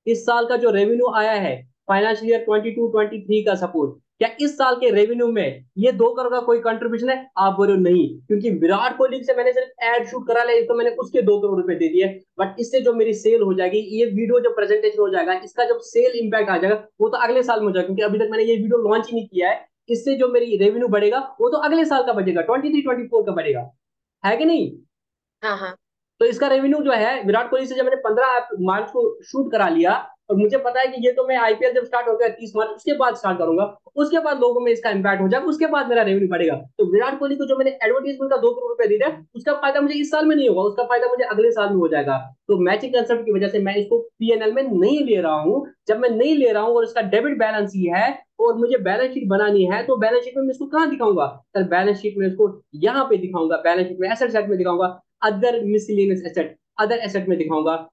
इस साल का जो रेवेन्यू आया है फाइनेंशियल ईयर 22-23 का, सपोज क्या इस साल के रेवेन्यू में ये 2 करोड़ का कोई कंट्रीब्यूशन है? आप बोल रहे हो नहीं, क्योंकि विराट कोहली से मैंने सिर्फ एड शूट करा लिया तो मैंने उसके 2 करोड़ रुपए दे दिए, बट इससे जो मेरी सेल हो जाएगी, ये वीडियो जो प्रेजेंटेशन हो जाएगा, इसका जब सेल इंपैक्ट आ जाएगा वो तो अगले साल में हो जाएगा, क्योंकि अभी तक मैंने ये वीडियो लॉन्च ही नहीं किया है। इससे जो मेरी रेवेन्यू बढ़ेगा वो तो अगले साल का बचेगा, 23-24 का बढ़ेगा, है कि नहीं? हाँ हाँ तो इसका रेवेन्यू जो है विराट कोहली से जब मैंने 15 मार्च को शूट करा लिया, और मुझे पता है कि ये तो मैं आईपीएल जब स्टार्ट हो गया 30 मार्च उसके बाद स्टार्ट करूंगा, उसके बाद लोगों में इसका इंपैक्ट हो जाएगा, उसके बाद मेरा रेवेन्यू बढ़ेगा। तो विराट कोहली को जो मैंने एडवर्टीजमेंट का 2 करोड़ रुपए दिया उसका फायदा मुझे इस साल में नहीं होगा, उसका फायदा मुझे अगले साल में हो जाएगा। तो मैचिंग कंसेप्ट की वजह से मैं इसको पीएनएल में नहीं ले रहा हूँ। जब मैं नहीं ले रहा हूँ और इसका डेबिट बैलेंस ही है और मुझे बैलेंस शीट बनानी है, तो बैलेंस शीट में मैं इसको कहाँ दिखाऊंगा? सर बैलेंस शीट में इसको यहाँ पे दिखाऊंगा, बैलेंस शीट में एसेट साइड में दिखाऊंगा, other miscellaneous asset, other asset में दिखाऊंगा।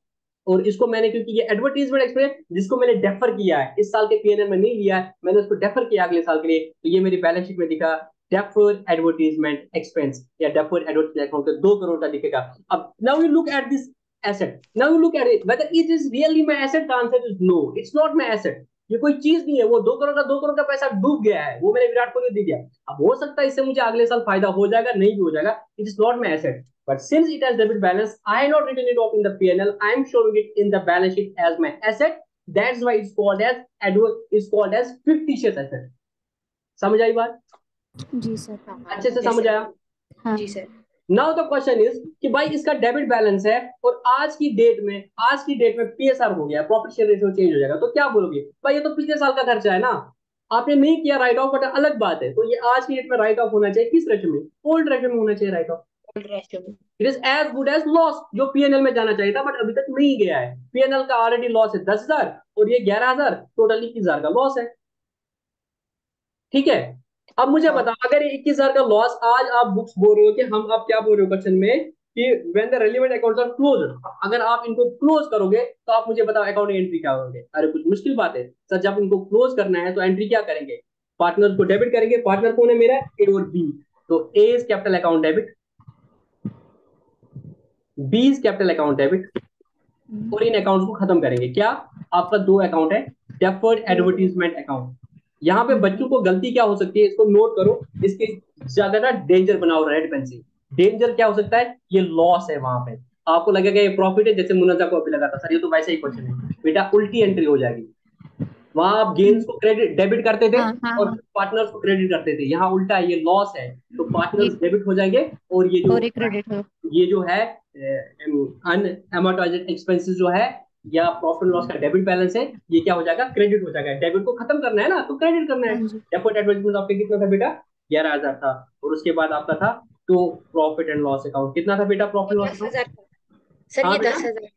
और इसको मैंने, क्योंकि ये एडवर्टीजमेंट एक्सपेंस जिसको मैंने डेफर किया है, इस साल के पीएनएल में नहीं लिया है, मैंने उसको डेफर किया अगले साल के लिए, तो ये मेरी बैलेंस शीट में दिखा डेफर्ड एडवर्टीजमेंट एक्सपेंस या डेफर्ड एडवर्टीजमेंट अकाउंट का 2 करोड़ का दिखेगा। अब now you look at this asset, now you look at it whether it is really my asset. The answer is no, it's not my asset. ये कोई चीज नहीं है, वो 2 करोड़ का पैसा डूब गया है, वो मैंने विराट कोहली को दे दिया। अब हो सकता है इससे मुझे अगले साल फायदा हो जाएगा, नहीं भी हो जाएगा, it is not my asset. But since it has debit balance, I have not written it off in the P&L. I am showing it in the balance sheet as my asset. That's why it's called as fictitious asset. समझ आई बात? जी सर। अच्छे से समझ आया? हाँ जी sir. Now the question is कि भाई इसका डेबिट बैलेंस है और आज की डेट में पीएसआर हो गया, प्रॉफिट शेयर रेशियो चेंज हो जाएगा, तो क्या बोलोगे? भाई ये तो पिछले साल का खर्चा है ना, आपने नहीं किया राइट ऑफ, बट अलग बात है। तो ये आज की डेट में राइट ऑफ होना चाहिए, किस रेशियो में? ओल्ड रेशियो में होना चाहिए write off. It is as good as loss, जो पीएनएल में जाना चाहिए था बट अभी तक नहीं गया है। पीएनएल का ऑलरेडी लॉस है 10,000 और ये 11,000, टोटल 21,000 का लॉस है। ठीक है, अब मुझे बताओ, अगर ये 21,000 का लॉस आज आप बुक्स बोल रहे हो कि हम, आप क्या बोल रहे हो क्वेश्चन में कि when the relevant accounts are closed, अगर आप इनको क्लोज करोगे तो आप मुझे बताओ अकाउंट एंट्री क्या होगी? अरे कुछ मुश्किल बात है सर, जब इनको क्लोज करना है तो एंट्री क्या करेंगे? पार्टनर को डेबिट करेंगे। पार्टनर कौन है मेरा? ए और बी। तो A is capital account debit, B is capital account debit, और इन अकाउंट्स को खत्म करेंगे। क्या आपका 2 अकाउंट है, डेफर्ड एडवर्टीजमेंट अकाउंट। यहाँ पे बच्चों को गलती क्या हो सकती है, इसको नोट करो, इसके ज्यादा ना डेंजर बनाओ रेड पेन से। डेंजर क्या हो सकता है? ये लॉस है, वहां पे आपको लगेगा ये प्रॉफिट है, जैसे मुन्नजा को अभी लगा था सर ये तो वैसा ही क्वेश्चन है, बेटा उल्टी एंट्री हो जाएगी। वहां आप गेन्स को क्रेडिट डेबिट करते थे और पार्टनर्स को क्रेडिट करते थे, यहाँ उल्टा है, ये लॉस है तो पार्टनर्स डेबिट हो जाएंगे और ये जो क्रेडिट हो, ये जो है अनअमोर्टाइज्ड एक्सपेंसेस जो है या प्रॉफिट लॉस का डेबिट बैलेंस है, ये क्या हो जाएगा? क्रेडिट हो जाएगा। डेबिट को खत्म करना है ना, तो क्रेडिट करना है। डेफर्ड एडवर्टाइजमेंट आपके कितना था बेटा? 11,000 था, और उसके बाद आपका था तो प्रॉफिट एंड लॉस अकाउंट कितना था बेटा, प्रॉफिट लॉस अकाउंट? 10,000 सर, हाँ ये बेटा, 10,000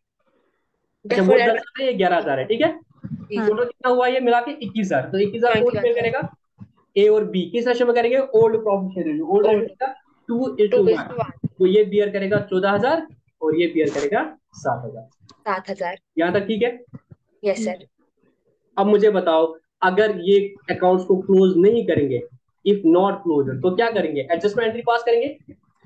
अच्छा वो 10,000 है, ये 11,000 है, ठीक है। जी हाँ। टोटल कितना हुआ ये मिला के 21,000, तो 21,000 कौन 21 शेयर करेगा? ए और बी किस रेशो में करेंगे? Old profit share ratio. Old ratio old का 2:1, 2:1 तो ये बियर करेगा 14,000 और ये बियर करेगा 7,000। 7,000। यहाँ तक ठीक है। Yes sir. अब मुझे बताओ, अगर ये अकाउंट्स को क्लोज नहीं करेंगे, इफ नॉट क्लोज, तो क्या करेंगे? एडजस्टमेंट एंट्री पास करेंगे।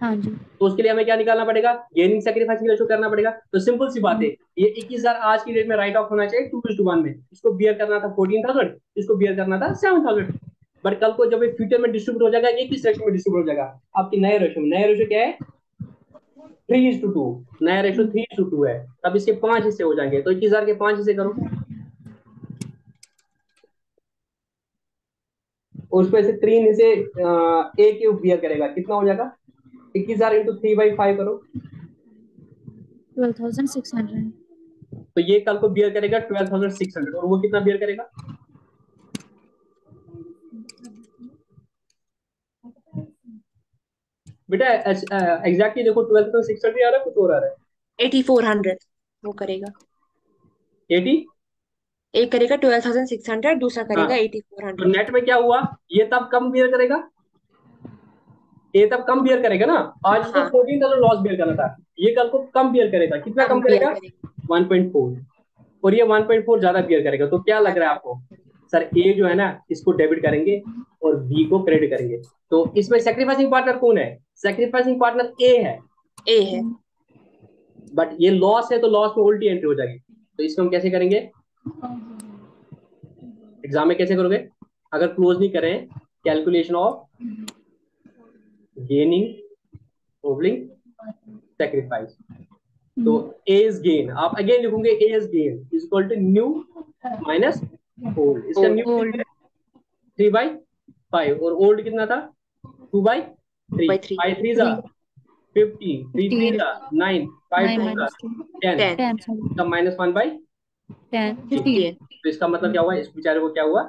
हाँ जी। तो उसके लिए हमें क्या निकालना पड़ेगा? गेनिंग सैक्रिफाइसिंग रेशो करना पड़ेगा। तो सिंपल सी बात है, ये 21,000 आज की डेट में राइट ऑफ होना चाहिए 2:1 में। इसको बियर करना था 14,000, इसको बियर करना था 7,000। बट कल को जब ये फ्यूचर में डिस्ट्रीब्यूट हो जाएगा, ये किस रेशो में डिस्ट्रीब्यूट हो जाएगा? आपकी नए रेशो में। नया रेशो क्या है? 3:2। नया रेशो 3:2 है। तब इसके 5 हिस्से हो जाएंगे, तो 21,000 के 5 हिस्से करो, और उसमें से 3 हिस्से ए के बियर करेगा, कितना हो जाएगा? 21,000 इंटू 3/5 करो, 12,600। तो ये कल को बियर करेगा 12,600, और वो कितना बियर करेगा? बेटा एग्जैक्टली देखो, 12,600 आ रहा है, कुछ और आ रहा है? 8,400 वो करेगा। 80। एक करेगा 12,600, दूसरा हाँ, करेगा तो 8,400। नेट में क्या हुआ? ये तब कम बियर करेगा, ये तब कम बियर करेगा ना। आज इसको हाँ 14,000 लॉस बियर करना था, ये कल को कम बियर करेगा। कितना कम कम बियर करेगा? करेगा। 1.4, और ये 1.4 ज्यादा बियर करेगा। तो क्या लग रहा है आपको? सर ए जो है ना, इसको डेबिट करेंगे और बी को क्रेडिट करेंगे। तो इसमें सेक्रीफाइसिंग पार्टनर कौन है? सेक्रीफाइसिंग पार्टनर ए है। ए है। बट ये लॉस है, तो लॉस में उल्टी एंट्री हो जाएगी। तो इसको हम कैसे करेंगे? एग्जाम में कैसे करोगे? अगर क्लोज नहीं करें, कैलकुलेशन ऑफ गेनिंग ओवलिंग सेक्रीफाइस, तो ए इज गेन, आप अगेन लिखोगे A is gain is equal to new minus old. इसका न्यू ओल्ड 3/5, और ओल्ड कितना था? 2/3। 2/3 5 3 जा 15, 3 3 जा 9, 5 2 जा 10, 10 10 सॉरी इसका -1/3। 10 15। तो इसका मतलब क्या हुआ? इस बेचारे को क्या हुआ?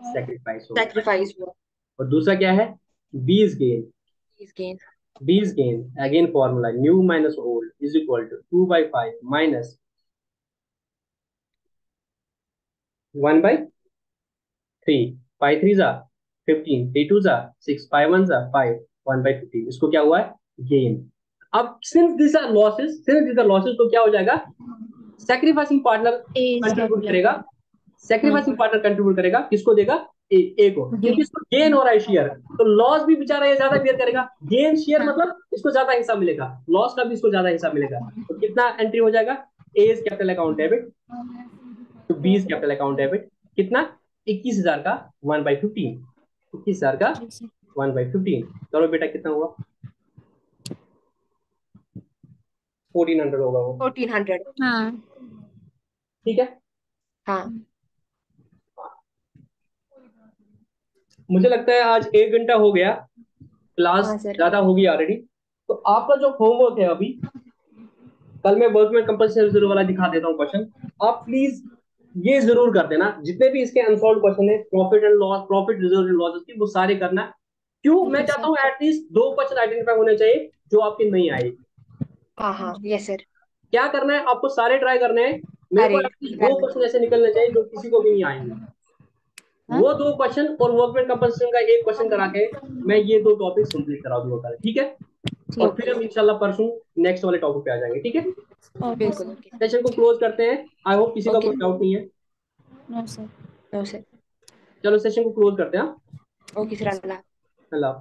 सेक्रीफाइस हो गया। सेक्रीफाइस हुआ। और दूसरा क्या है? बीज गेन। इस गेन बीज gain again formula, new minus old is equal to 2/5 minus 1/3। 5 3 जा 15, 3 2 जा 6, 5 1 जा 5, 1/15। इसको क्या हुआ है? गेन। अब सिंस दिस आर लॉसेस, तो क्या हो जाएगा? सेक्रीफाइसिंग पार्टनर कंट्रीब्यूट करेगा। सेक्रीफाइसिंग पार्टनर कंट्रीब्यूट करेगा, किसको देगा? ए को, क्योंकि इसको गेन हो रहा है शेयर। तो लॉस भी बेचारा ये ज्यादा बेयर करेगा। गेन शेयर मतलब इसको ज्यादा हिस्सा मिलेगा, लॉस का भी इसको ज्यादा हिस्सा मिलेगा। तो कितना एंट्री हो जाएगा? A is capital account debit to B is capital account debit. कितना? 21,000 का 1/15। 21,000 का 1/15 करो बेटा, कितना हुआ? 1,400 होगा वो, 1,400। हाँ। ठीक है। हाँ मुझे लगता है आज 1 घंटा हो गया, क्लास हाँ सर। ज्यादा होगी ऑलरेडी। तो आपका जो होमवर्क है अभी, कल मैं वर्क में कंपल्सरी जरूर वाला दिखा देता हूँ क्वेश्चन। आप प्लीज ये जरूर कर देना, जितने भी इसके अनसॉल्व क्वेश्चन है, profit and loss, profit reserve and losses की, वो सारे करना। क्यों? मैं ओके चाहता सर। हूँ एटलीस्ट 2 क्वेश्चन आइडेंटिफाई होने चाहिए जो आपके नहीं आए। हाँ हाँ यस सर। क्या करना है आपको? सारे ट्राई करने हैं। मेरे को अरे एटलीस्ट 2 क्वेश्चन ऐसे निकलने चाहिए जो किसी को भी नहीं आएंगे। हाँ वो 2 क्वेश्चन और वर्कमेंट कंपल्सन का 1 क्वेश्चन करा के मैं ये 2 टॉपिक कंप्लीट करा दूंगा कल, ठीक है। और ठीक। फिर हम इंशाल्लाह परसों नेक्स्ट वाले टॉपिक पे आ जाएंगे, ठीक है। ओके बिल्कुल। सर। ओके सेशन को क्लोज करते हैं। आई होप किसी का ओके। कोई डाउट नहीं है। No sir. No sir. चलो सेशन को क्लोज करते हैं। Okay sir. अल्लाह। अल्लाह।